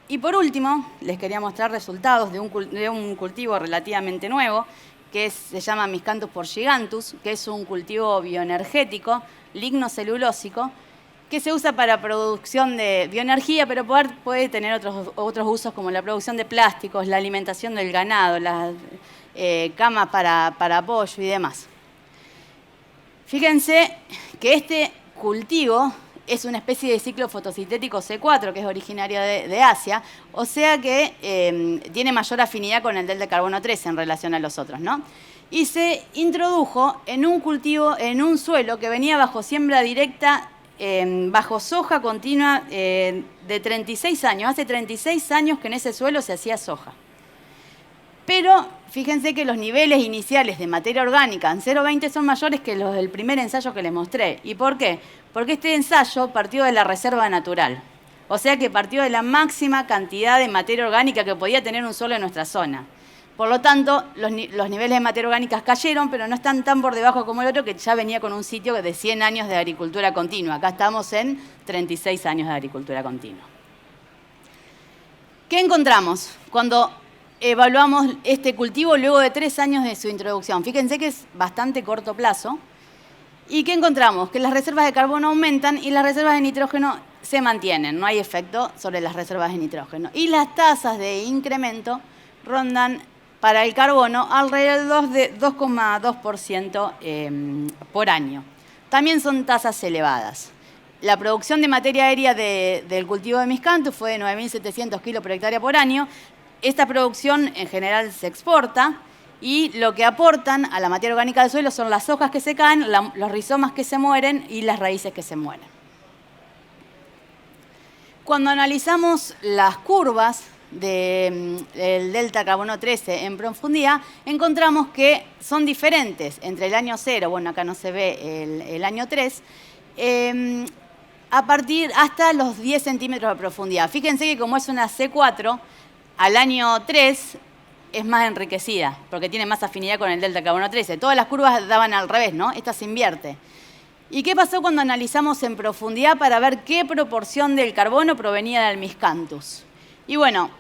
Y por último, les quería mostrar resultados de un cultivo relativamente nuevo, que se llama Miscanthus porgiganthus, que es un cultivo bioenergético, lignocelulósico, que se usa para producción de bioenergía, pero puede tener otros usos como la producción de plásticos, la alimentación del ganado, las camas para apoyo y demás. Fíjense que este cultivo es una especie de ciclo fotosintético C4, que es originaria de Asia, o sea que tiene mayor afinidad con el delta de carbono 13 en relación a los otros, ¿no? Y se introdujo en un cultivo, en un suelo que venía bajo siembra directa, bajo soja continua de 36 años. Hace 36 años que en ese suelo se hacía soja. Pero fíjense que los niveles iniciales de materia orgánica en 0,20 son mayores que los del primer ensayo que les mostré. ¿Y por qué? Porque este ensayo partió de la reserva natural. O sea que partió de la máxima cantidad de materia orgánica que podía tener un suelo en nuestra zona. Por lo tanto, los niveles de materia orgánica cayeron, pero no están tan por debajo como el otro, que ya venía con un sitio de 100 años de agricultura continua. Acá estamos en 36 años de agricultura continua. ¿Qué encontramos cuando evaluamos este cultivo luego de 3 años de su introducción? Fíjense que es bastante corto plazo. ¿Y qué encontramos? Que las reservas de carbono aumentan y las reservas de nitrógeno se mantienen. No hay efecto sobre las reservas de nitrógeno. Y las tasas de incremento rondan para el carbono alrededor de 2,2% por año. También son tasas elevadas. La producción de materia aérea del cultivo de miscanthus fue de 9.700 kilos por hectárea por año. Esta producción en general se exporta y lo que aportan a la materia orgánica del suelo son las hojas que se caen, los rizomas que se mueren y las raíces que se mueren. Cuando analizamos las curvas del delta carbono 13 en profundidad, encontramos que son diferentes entre el año 0, bueno, acá no se ve el año 3, a partir hasta los 10 centímetros de profundidad. Fíjense que como es una C4, al año 3 es más enriquecida, porque tiene más afinidad con el delta carbono 13. Todas las curvas daban al revés, ¿no? Esta se invierte. ¿Y qué pasó cuando analizamos en profundidad para ver qué proporción del carbono provenía del miscanthus? Y bueno,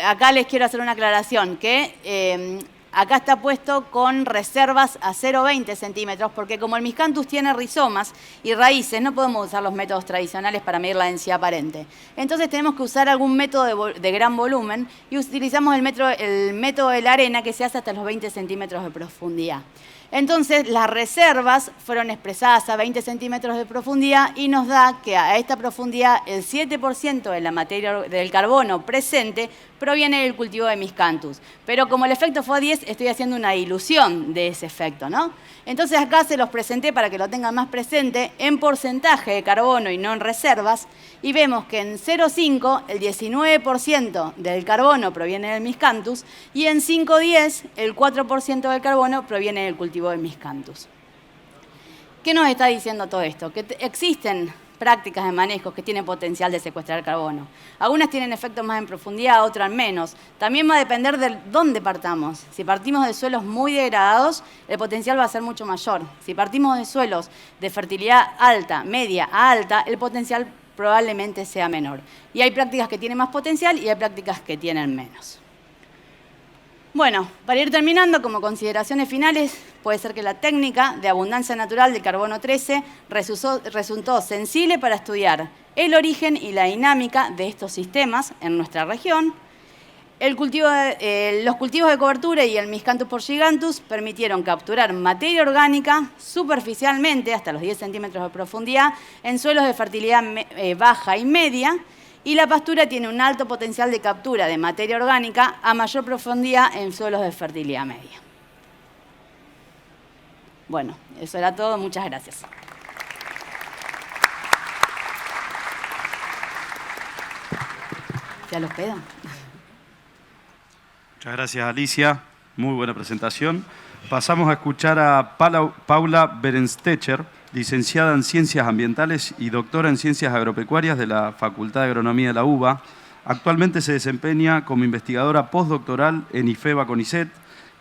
acá les quiero hacer una aclaración, que acá está puesto con reservas a 0,20 centímetros, porque como el miscanthus tiene rizomas y raíces, no podemos usar los métodos tradicionales para medir la densidad aparente. Entonces tenemos que usar algún método de gran volumen y utilizamos el método de la arena, que se hace hasta los 20 centímetros de profundidad. Entonces, las reservas fueron expresadas a 20 centímetros de profundidad y nos da que a esta profundidad el 7% de la materia del carbono presente proviene del cultivo de miscanthus. Pero como el efecto fue a 10, estoy haciendo una dilución de ese efecto, ¿no? Entonces acá se los presenté para que lo tengan más presente en porcentaje de carbono y no en reservas. Y vemos que en 0,5 el 19% del carbono proviene del miscanthus y en 5,10 el 4% del carbono proviene del cultivo de miscanthus. ¿Qué nos está diciendo todo esto? Que existen prácticas de manejo que tienen potencial de secuestrar carbono. Algunas tienen efectos más en profundidad, otras menos. También va a depender de dónde partamos. Si partimos de suelos muy degradados, el potencial va a ser mucho mayor. Si partimos de suelos de fertilidad alta, media a alta, el potencial probablemente sea menor. Y hay prácticas que tienen más potencial y hay prácticas que tienen menos. Bueno, para ir terminando, como consideraciones finales, puede ser que la técnica de abundancia natural del carbono 13 resultó sensible para estudiar el origen y la dinámica de estos sistemas en nuestra región. Los cultivos de cobertura y el miscanthus por gigantus permitieron capturar materia orgánica superficialmente, hasta los 10 centímetros de profundidad, en suelos de fertilidad baja y media. Y la pastura tiene un alto potencial de captura de materia orgánica a mayor profundidad en suelos de fertilidad media. Bueno, eso era todo. Muchas gracias. ¿Ya los pedo? Muchas gracias, Alicia. Muy buena presentación. Pasamos a escuchar a Paula Berenstecher, licenciada en Ciencias Ambientales y doctora en Ciencias Agropecuarias de la Facultad de Agronomía de la UBA. Actualmente se desempeña como investigadora postdoctoral en IFEBA CONICET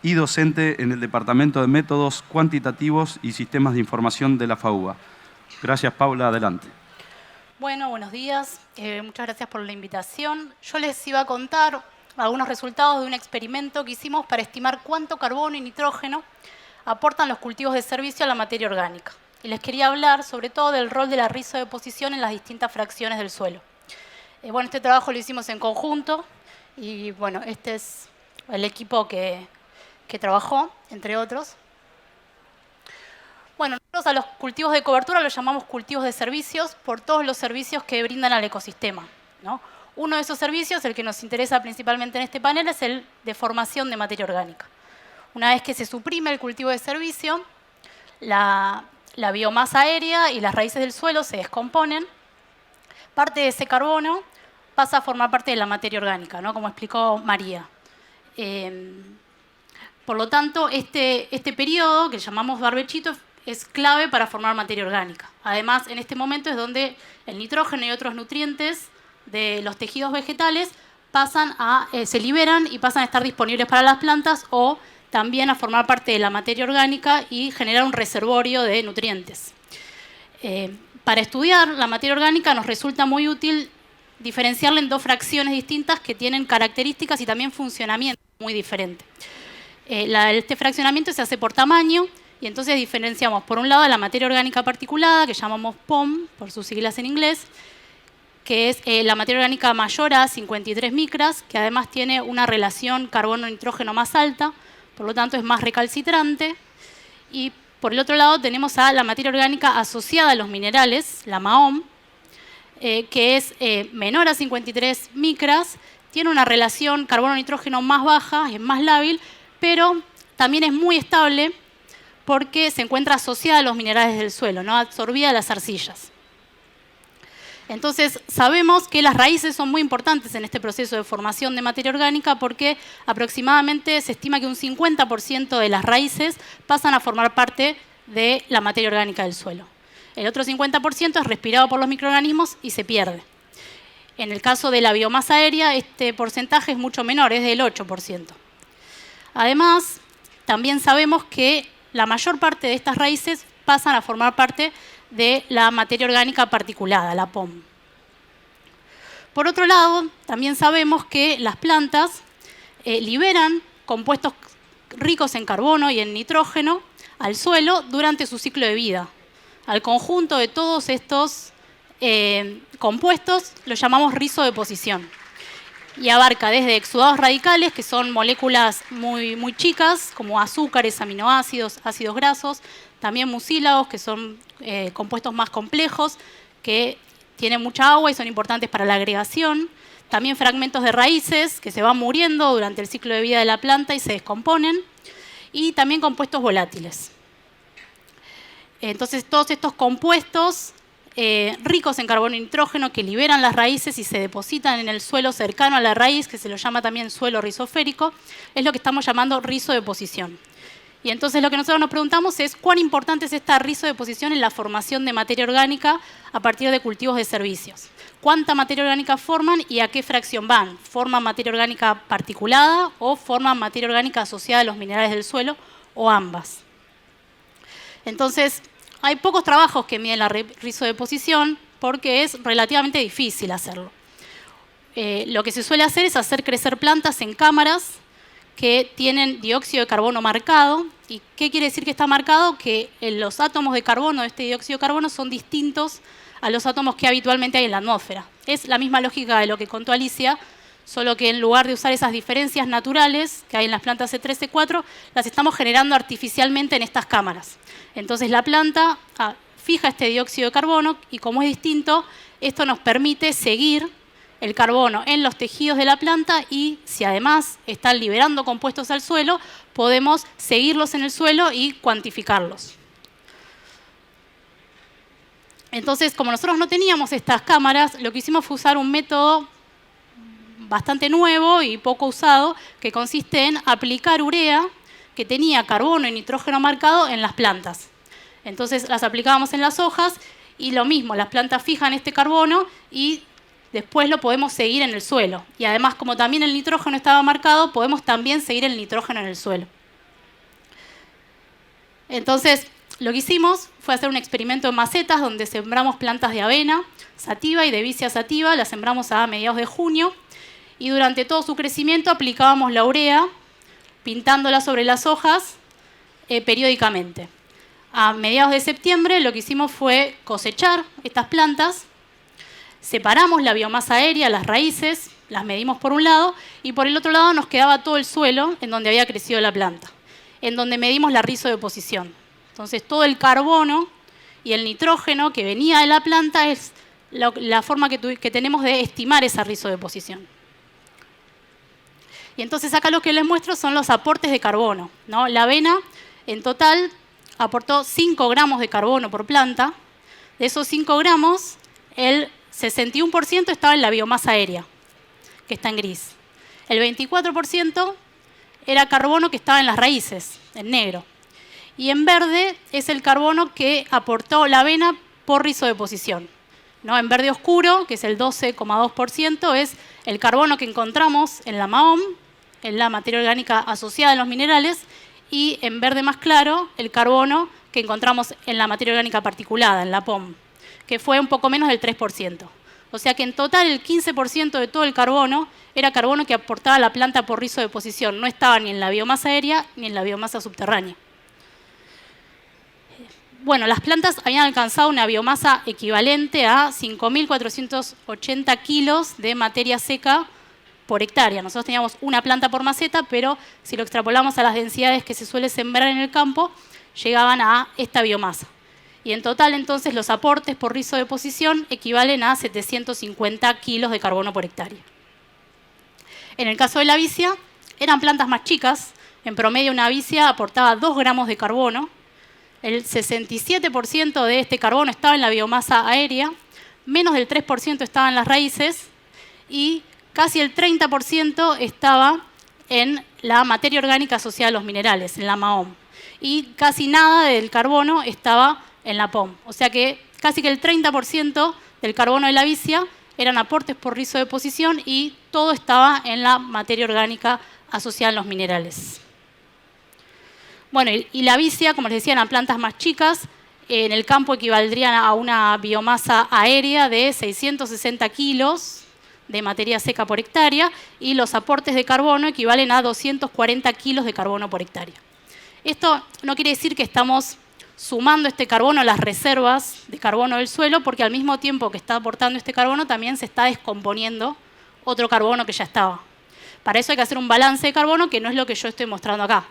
y docente en el Departamento de Métodos Cuantitativos y Sistemas de Información de la FAUBA. Gracias, Paula. Adelante. Bueno, buenos días. Muchas gracias por la invitación. Yo les iba a contar algunos resultados de un experimento que hicimos para estimar cuánto carbono y nitrógeno aportan los cultivos de servicio a la materia orgánica. Y les quería hablar sobre todo del rol de la rizodeposición en las distintas fracciones del suelo. Bueno, este trabajo lo hicimos en conjunto y bueno, este es el equipo que trabajó, entre otros. Bueno, A los cultivos de cobertura los llamamos cultivos de servicios por todos los servicios que brindan al ecosistema, ¿no? Uno de esos servicios, el que nos interesa principalmente en este panel, es el de formación de materia orgánica. Una vez que se suprime el cultivo de servicio, la biomasa aérea y las raíces del suelo se descomponen. Parte de ese carbono pasa a formar parte de la materia orgánica, ¿no? Como explicó María. Por lo tanto, este periodo, que llamamos barbechito, es clave para formar materia orgánica. Además, en este momento es donde el nitrógeno y otros nutrientes de los tejidos vegetales se liberan y pasan a estar disponibles para las plantas o también a formar parte de la materia orgánica y generar un reservorio de nutrientes. Para estudiar la materia orgánica nos resulta muy útil diferenciarla en dos fracciones distintas que tienen características y también funcionamiento muy diferentes. Este fraccionamiento se hace por tamaño y entonces diferenciamos por un lado la materia orgánica particulada, que llamamos POM, por sus siglas en inglés, que es la materia orgánica mayor a 53 micras, que además tiene una relación carbono-nitrógeno más alta, por lo tanto es más recalcitrante. Y por el otro lado tenemos a la materia orgánica asociada a los minerales, la MAOM, que es menor a 53 micras, tiene una relación carbono-nitrógeno más baja, es más lábil, pero también es muy estable porque se encuentra asociada a los minerales del suelo, no absorbida a las arcillas. Entonces, sabemos que las raíces son muy importantes en este proceso de formación de materia orgánica porque aproximadamente se estima que un 50% de las raíces pasan a formar parte de la materia orgánica del suelo. El otro 50% es respirado por los microorganismos y se pierde. En el caso de la biomasa aérea, este porcentaje es mucho menor, es del 8%. Además, también sabemos que la mayor parte de estas raíces pasan a formar parte de la materia orgánica particulada, la POM. Por otro lado, también sabemos que las plantas liberan compuestos ricos en carbono y en nitrógeno al suelo durante su ciclo de vida. Al conjunto de todos estos compuestos lo llamamos rizodeposición. Y abarca desde exudados radicales, que son moléculas muy chicas, como azúcares, aminoácidos, ácidos grasos, también mucílagos, que son compuestos más complejos, que tienen mucha agua y son importantes para la agregación. También fragmentos de raíces, que se van muriendo durante el ciclo de vida de la planta y se descomponen. Y también compuestos volátiles. Entonces, todos estos compuestos ricos en carbono y nitrógeno que liberan las raíces y se depositan en el suelo cercano a la raíz, que se lo llama también suelo rizosférico, es lo que estamos llamando rizodeposición. Y entonces lo que nosotros nos preguntamos es cuán importante es esta rizodeposición en la formación de materia orgánica a partir de cultivos de servicios. ¿Cuánta materia orgánica forman y a qué fracción van? ¿Forman materia orgánica particulada o forman materia orgánica asociada a los minerales del suelo o ambas? Entonces, hay pocos trabajos que miden la rizodeposición porque es relativamente difícil hacerlo. Lo que se suele hacer es hacer crecer plantas en cámaras que tienen dióxido de carbono marcado. ¿Y qué quiere decir que está marcado? Que los átomos de carbono de este dióxido de carbono son distintos a los átomos que habitualmente hay en la atmósfera. Es la misma lógica de lo que contó Alicia, solo que en lugar de usar esas diferencias naturales que hay en las plantas C3, C4, las estamos generando artificialmente en estas cámaras. Entonces la planta fija este dióxido de carbono y como es distinto, esto nos permite seguir el carbono en los tejidos de la planta y si además están liberando compuestos al suelo, podemos seguirlos en el suelo y cuantificarlos. Entonces, como nosotros no teníamos estas cámaras, lo que hicimos fue usar un método bastante nuevo y poco usado, que consiste en aplicar urea que tenía carbono y nitrógeno marcado en las plantas. Entonces las aplicábamos en las hojas y lo mismo, las plantas fijan este carbono y después lo podemos seguir en el suelo. Y además, como también el nitrógeno estaba marcado, podemos también seguir el nitrógeno en el suelo. Entonces, lo que hicimos fue hacer un experimento en macetas donde sembramos plantas de avena sativa y de vicia sativa, las sembramos a mediados de junio y durante todo su crecimiento aplicábamos la urea, pintándola sobre las hojas periódicamente. A mediados de septiembre lo que hicimos fue cosechar estas plantas, separamos la biomasa aérea, las raíces, las medimos por un lado y por el otro lado nos quedaba todo el suelo en donde había crecido la planta, en donde medimos la rizodeposición. Entonces, todo el carbono y el nitrógeno que venía de la planta es la forma que tenemos de estimar esa rizodeposición. Y entonces acá lo que les muestro son los aportes de carbono, ¿no? La avena en total aportó 5 gramos de carbono por planta. De esos 5 gramos, el 61% estaba en la biomasa aérea, que está en gris. El 24% era carbono que estaba en las raíces, en negro. Y en verde es el carbono que aportó la avena por rizodeposición, ¿no? En verde oscuro, que es el 12,2%, es el carbono que encontramos en la MAOM, en la materia orgánica asociada a los minerales, y en verde más claro, el carbono que encontramos en la materia orgánica particulada, en la POM, que fue un poco menos del 3%. O sea que en total el 15% de todo el carbono era carbono que aportaba la planta por rizodeposición. No estaba ni en la biomasa aérea ni en la biomasa subterránea. Bueno, las plantas habían alcanzado una biomasa equivalente a 5.480 kilos de materia seca por hectárea. Nosotros teníamos una planta por maceta, pero si lo extrapolamos a las densidades que se suele sembrar en el campo, llegaban a esta biomasa. Y en total, entonces, los aportes por rizodeposición equivalen a 750 kilos de carbono por hectárea. En el caso de la vicia, eran plantas más chicas. En promedio, una vicia aportaba 2 gramos de carbono. El 67% de este carbono estaba en la biomasa aérea, menos del 3% estaba en las raíces y casi el 30% estaba en la materia orgánica asociada a los minerales, en la MAOM. Y casi nada del carbono estaba en la POM. O sea que casi que el 30% del carbono de la vicia eran aportes por rizodeposición y todo estaba en la materia orgánica asociada a los minerales. Bueno, y la vicia, como les decía, eran plantas más chicas. En el campo equivaldrían a una biomasa aérea de 660 kilos de materia seca por hectárea y los aportes de carbono equivalen a 240 kilos de carbono por hectárea. Esto no quiere decir que estamos sumando este carbono a las reservas de carbono del suelo, porque al mismo tiempo que está aportando este carbono también se está descomponiendo otro carbono que ya estaba. Para eso hay que hacer un balance de carbono, que no es lo que yo estoy mostrando acá.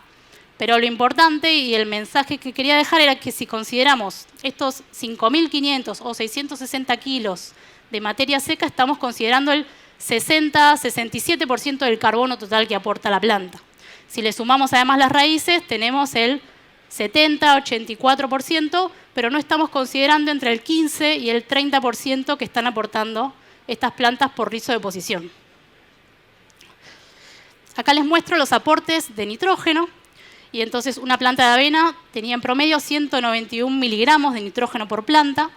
Pero lo importante y el mensaje que quería dejar era que si consideramos estos 5.500 o 660 kilos de materia seca, estamos considerando el 60-67% del carbono total que aporta la planta. Si le sumamos además las raíces, tenemos el 70-84%, pero no estamos considerando entre el 15 y el 30% que están aportando estas plantas por rizodeposición. Acá les muestro los aportes de nitrógeno. Y entonces una planta de avena tenía en promedio 191 miligramos de nitrógeno por planta,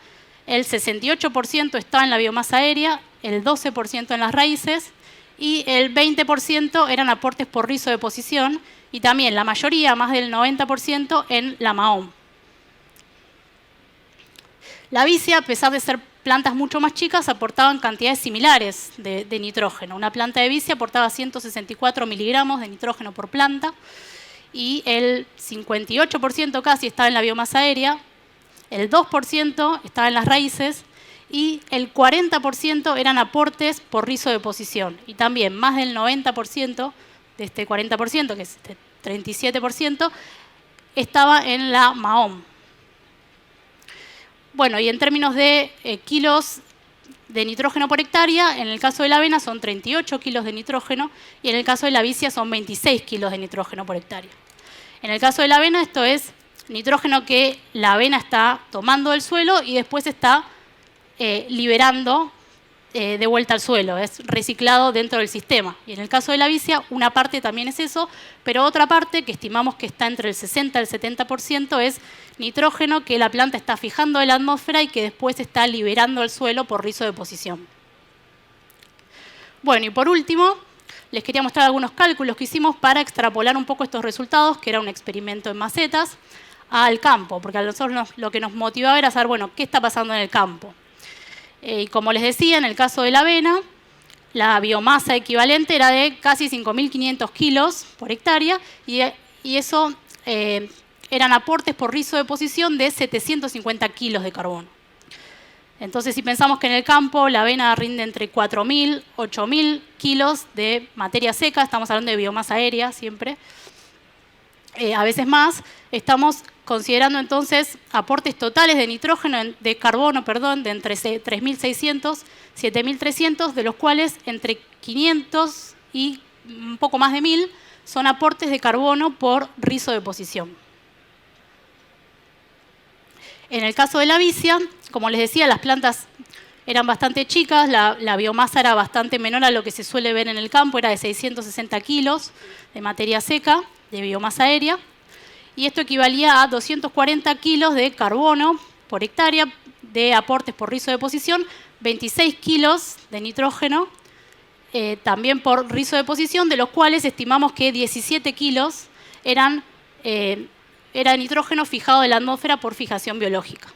el 68% estaba en la biomasa aérea, el 12% en las raíces y el 20% eran aportes por rizodeposición y también la mayoría, más del 90%, en la MAOM. La vicia, a pesar de ser plantas mucho más chicas, aportaban cantidades similares de nitrógeno. Una planta de vicia aportaba 164 miligramos de nitrógeno por planta, y el 58% casi estaba en la biomasa aérea, el 2% estaba en las raíces y el 40% eran aportes por rizodeposición. Y también más del 90% de este 40%, que es este 37%, estaba en la MAOM. Bueno, y en términos de kilos de nitrógeno por hectárea, en el caso de la avena son 38 kilos de nitrógeno y en el caso de la vicia son 26 kilos de nitrógeno por hectárea. En el caso de la avena, esto es nitrógeno que la avena está tomando del suelo y después está liberando de vuelta al suelo, es reciclado dentro del sistema. Y en el caso de la vicia, una parte también es eso, pero otra parte, que estimamos que está entre el 60 y el 70%, es nitrógeno que la planta está fijando de la atmósfera y que después está liberando al suelo por rizodeposición. Bueno, y por último, les quería mostrar algunos cálculos que hicimos para extrapolar un poco estos resultados, que era un experimento en macetas, al campo, porque a nosotros lo que nos motivaba era saber, bueno, ¿qué está pasando en el campo? Y como les decía, en el caso de la avena, la biomasa equivalente era de casi 5.500 kilos por hectárea y eso eran aportes por rizodeposición de 750 kilos de carbono. Entonces, si pensamos que en el campo la avena rinde entre 4.000 y 8.000 kilos de materia seca, estamos hablando de biomasa aérea siempre, a veces más, estamos considerando entonces aportes totales de nitrógeno, de carbono, perdón, de entre 3.600 y 7.300, de los cuales entre 500 y un poco más de 1.000 son aportes de carbono por rizodeposición. En el caso de la vicia, como les decía, las plantas eran bastante chicas, la biomasa era bastante menor a lo que se suele ver en el campo, era de 660 kilos de materia seca, de biomasa aérea, y esto equivalía a 240 kilos de carbono por hectárea de aportes por rizodeposición, 26 kilos de nitrógeno también por rizodeposición, de los cuales estimamos que 17 kilos era nitrógeno fijado de la atmósfera por fijación biológica.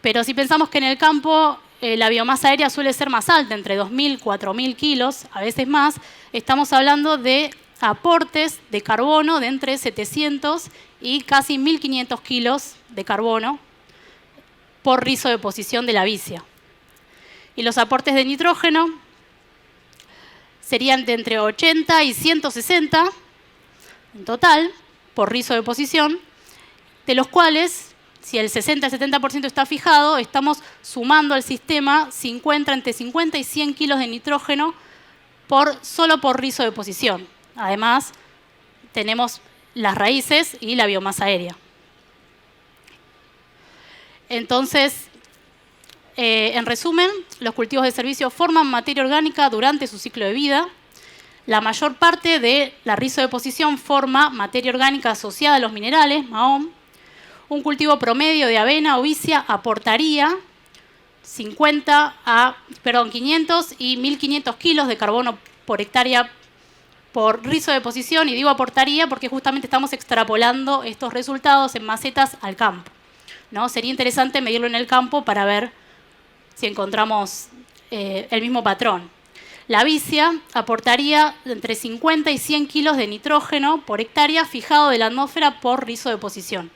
Pero si pensamos que en el campo la biomasa aérea suele ser más alta, entre 2.000 y 4.000 kilos, a veces más, estamos hablando de aportes de carbono de entre 700 y casi 1.500 kilos de carbono por rizodeposición de la vicia. Y los aportes de nitrógeno serían de entre 80 y 160 en total por rizodeposición, de los cuales, si el 60 y 70% está fijado, estamos sumando al sistema entre 50 y 100 kilos de nitrógeno solo por rizodeposición. Además, tenemos las raíces y la biomasa aérea. Entonces, en resumen, los cultivos de servicio forman materia orgánica durante su ciclo de vida. La mayor parte de la rizodeposición forma materia orgánica asociada a los minerales, mahón. Un cultivo promedio de avena o vicia aportaría 500 y 1.500 kilos de carbono por hectárea por rizodeposición, y digo aportaría porque justamente estamos extrapolando estos resultados en macetas al campo, ¿no? Sería interesante medirlo en el campo para ver si encontramos el mismo patrón. La vicia aportaría entre 50 y 100 kilos de nitrógeno por hectárea fijado de la atmósfera por rizodeposición.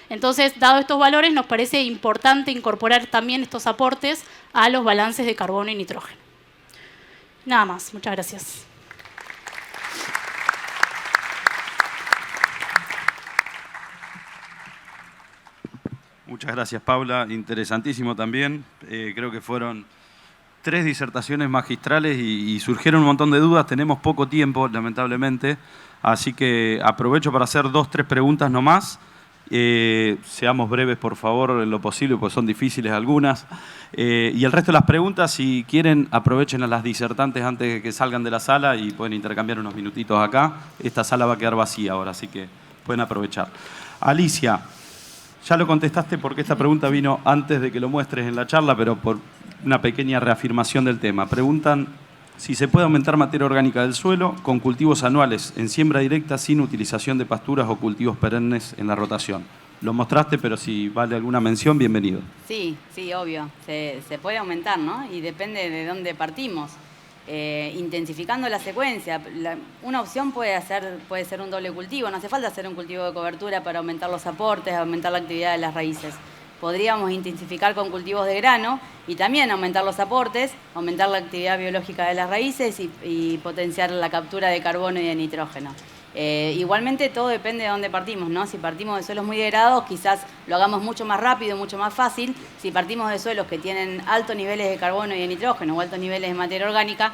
Entonces, dado estos valores, nos parece importante incorporar también estos aportes a los balances de carbono y nitrógeno. Nada más. Muchas gracias. Muchas gracias, Paula. Interesantísimo también. Creo que fueron 3 disertaciones magistrales y surgieron un montón de dudas. Tenemos poco tiempo, lamentablemente, así que aprovecho para hacer 2 o 3 preguntas nomás. Seamos breves, por favor, en lo posible, porque son difíciles algunas. Y el resto de las preguntas, si quieren, aprovechen a las disertantes antes de que salgan de la sala y pueden intercambiar unos minutitos acá. Esta sala va a quedar vacía ahora, así que pueden aprovechar. Alicia, ya lo contestaste porque esta pregunta vino antes de que lo muestres en la charla, pero por una pequeña reafirmación del tema. Preguntan si se puede aumentar materia orgánica del suelo con cultivos anuales en siembra directa sin utilización de pasturas o cultivos perennes en la rotación. Lo mostraste, pero si vale alguna mención, bienvenido. Sí, obvio. Se puede aumentar, ¿no? Y depende de dónde partimos. Intensificando la secuencia. Una opción puede ser un doble cultivo. No hace falta hacer un cultivo de cobertura para aumentar los aportes, aumentar la actividad de las raíces. Podríamos intensificar con cultivos de grano y también aumentar los aportes, aumentar la actividad biológica de las raíces y potenciar la captura de carbono y de nitrógeno. Igualmente todo depende de dónde partimos, ¿no? Si partimos de suelos muy degradados, quizás lo hagamos mucho más rápido, mucho más fácil. Si partimos de suelos que tienen altos niveles de carbono y de nitrógeno o altos niveles de materia orgánica,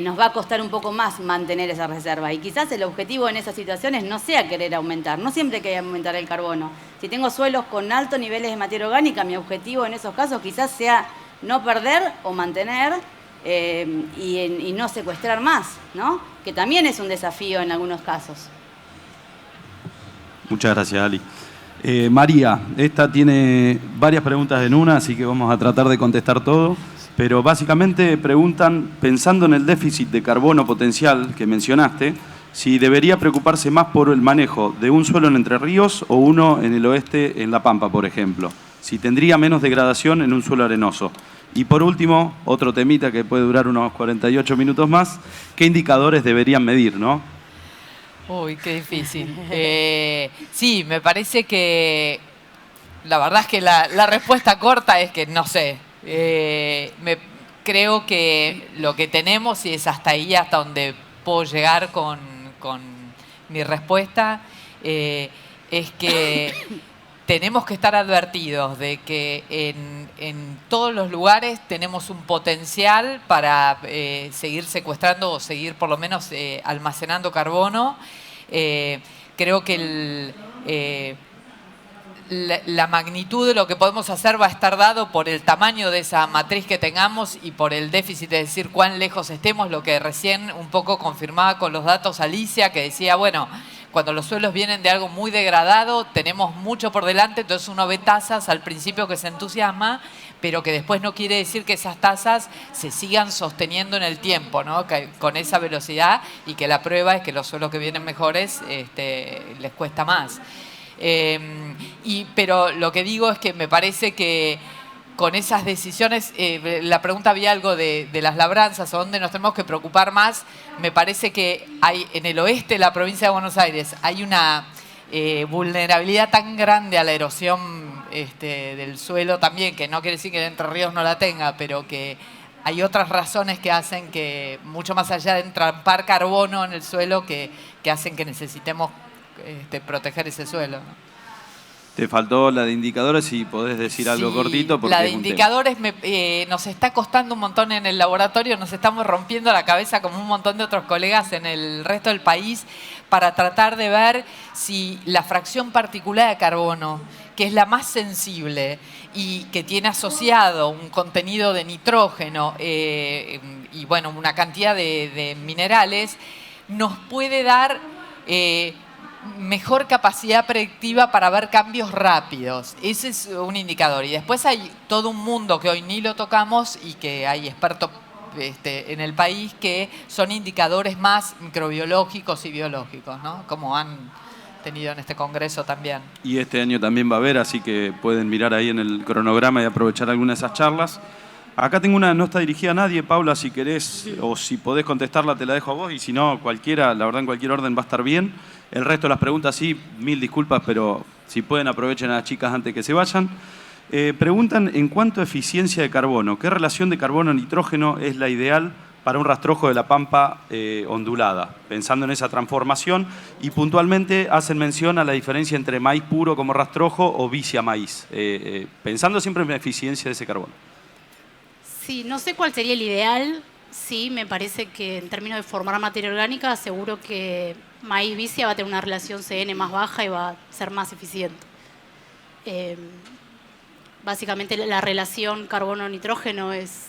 nos va a costar un poco más mantener esa reserva. Y quizás el objetivo en esas situaciones no sea querer aumentar, no siempre hay que aumentar el carbono. Si tengo suelos con altos niveles de materia orgánica, mi objetivo en esos casos quizás sea no perder o mantener y no secuestrar más, ¿no? Que también es un desafío en algunos casos. Muchas gracias, Ali. María, esta tiene varias preguntas en una, así que vamos a tratar de contestar todo. Pero básicamente preguntan, pensando en el déficit de carbono potencial que mencionaste, si debería preocuparse más por el manejo de un suelo en Entre Ríos o uno en el oeste, en La Pampa, por ejemplo. Si tendría menos degradación en un suelo arenoso. Y por último, otro temita que puede durar unos 48 minutos más, ¿qué indicadores deberían medir, no? Uy, qué difícil. Sí, me parece que la verdad es que la respuesta corta es que no sé. Creo que lo que tenemos, y es hasta ahí hasta donde puedo llegar con mi respuesta, es que tenemos que estar advertidos de que en todos los lugares tenemos un potencial para seguir secuestrando o seguir por lo menos almacenando carbono. Creo que la magnitud de lo que podemos hacer va a estar dado por el tamaño de esa matriz que tengamos y por el déficit, es decir, cuán lejos estemos, lo que recién un poco confirmaba con los datos Alicia, que decía, bueno, cuando los suelos vienen de algo muy degradado, tenemos mucho por delante, entonces uno ve tasas al principio que se entusiasma, pero que después no quiere decir que esas tasas se sigan sosteniendo en el tiempo, ¿no? Con esa velocidad, y que la prueba es que los suelos que vienen mejores les cuesta más. Pero lo que digo es que me parece que con esas decisiones, la pregunta había algo de las labranzas, o dónde nos tenemos que preocupar más. Me parece que hay en el oeste de la provincia de Buenos Aires hay una vulnerabilidad tan grande a la erosión del suelo también, que no quiere decir que Entre Ríos no la tenga, pero que hay otras razones que hacen que, mucho más allá de entrampar carbono en el suelo, que hacen que necesitemos proteger ese suelo, ¿no? Te faltó la de indicadores, si podés decir algo cortito. Porque la de indicadores nos está costando un montón en el laboratorio, nos estamos rompiendo la cabeza como un montón de otros colegas en el resto del país para tratar de ver si la fracción particulada de carbono, que es la más sensible y que tiene asociado un contenido de nitrógeno y bueno, una cantidad de minerales, nos puede dar mejor capacidad predictiva para ver cambios rápidos. Ese es un indicador. Y después hay todo un mundo que hoy ni lo tocamos y que hay expertos en el país que son indicadores más microbiológicos y biológicos, ¿no? Como han tenido en este congreso también. Y este año también va a haber, así que pueden mirar ahí en el cronograma y aprovechar alguna de esas charlas. Acá tengo una, no está dirigida a nadie, Paula, si querés o si podés contestarla te la dejo a vos, y si no, cualquiera, la verdad en cualquier orden va a estar bien. El resto de las preguntas sí, mil disculpas, pero si pueden aprovechen a las chicas antes que se vayan. Preguntan, en cuanto a eficiencia de carbono, ¿qué relación de carbono-nitrógeno es la ideal para un rastrojo de la pampa ondulada? Pensando en esa transformación, y puntualmente hacen mención a la diferencia entre maíz puro como rastrojo o vicia maíz, pensando siempre en la eficiencia de ese carbono. Sí, no sé cuál sería el ideal. Sí, me parece que en términos de formar materia orgánica, seguro que maíz vicia va a tener una relación CN más baja y va a ser más eficiente. Básicamente la relación carbono-nitrógeno es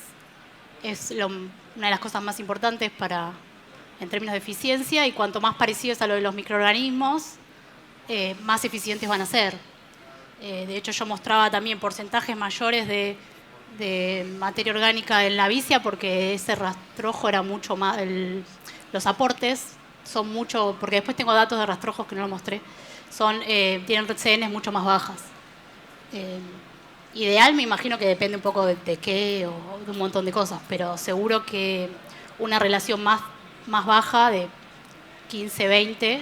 una de las cosas más importantes en términos de eficiencia, y cuanto más parecido es a lo de los microorganismos, más eficientes van a ser. De hecho, yo mostraba también porcentajes mayores de materia orgánica en la vicia, porque ese rastrojo era mucho más, los aportes son mucho, porque después tengo datos de rastrojos que no lo mostré, tienen CNs mucho más bajas. Ideal me imagino que depende un poco de qué o de un montón de cosas, pero seguro que una relación más baja de 15-20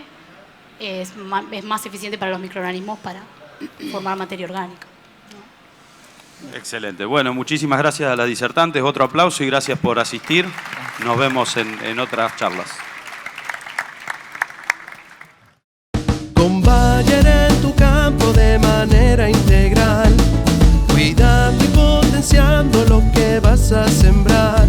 es más eficiente para los microorganismos para formar materia orgánica. Excelente. Bueno, muchísimas gracias a las disertantes. Otro aplauso y gracias por asistir. Nos vemos en otras charlas. Con Bayer en tu campo de manera integral, cuidando y potenciando lo que vas a sembrar.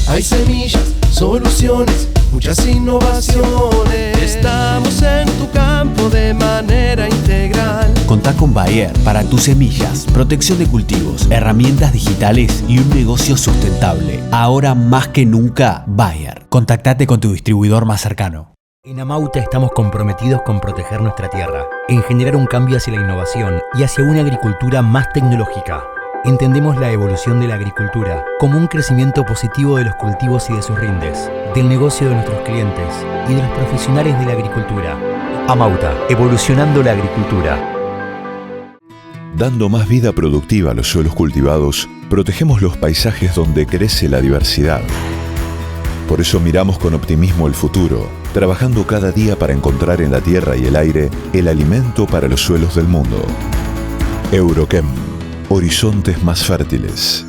Hay semillas, soluciones, muchas innovaciones. Estamos en tu campo de manera integral. Contá con Bayer para tus semillas, protección de cultivos, herramientas digitales y un negocio sustentable. Ahora más que nunca, Bayer. Contactate con tu distribuidor más cercano. En Amauta estamos comprometidos con proteger nuestra tierra, en generar un cambio hacia la innovación y hacia una agricultura más tecnológica. Entendemos la evolución de la agricultura como un crecimiento positivo de los cultivos y de sus rindes, del negocio de nuestros clientes y de los profesionales de la agricultura. Amauta, evolucionando la agricultura. Dando más vida productiva a los suelos cultivados, protegemos los paisajes donde crece la diversidad. Por eso miramos con optimismo el futuro, trabajando cada día para encontrar en la tierra y el aire el alimento para los suelos del mundo. Eurochem, horizontes más fértiles.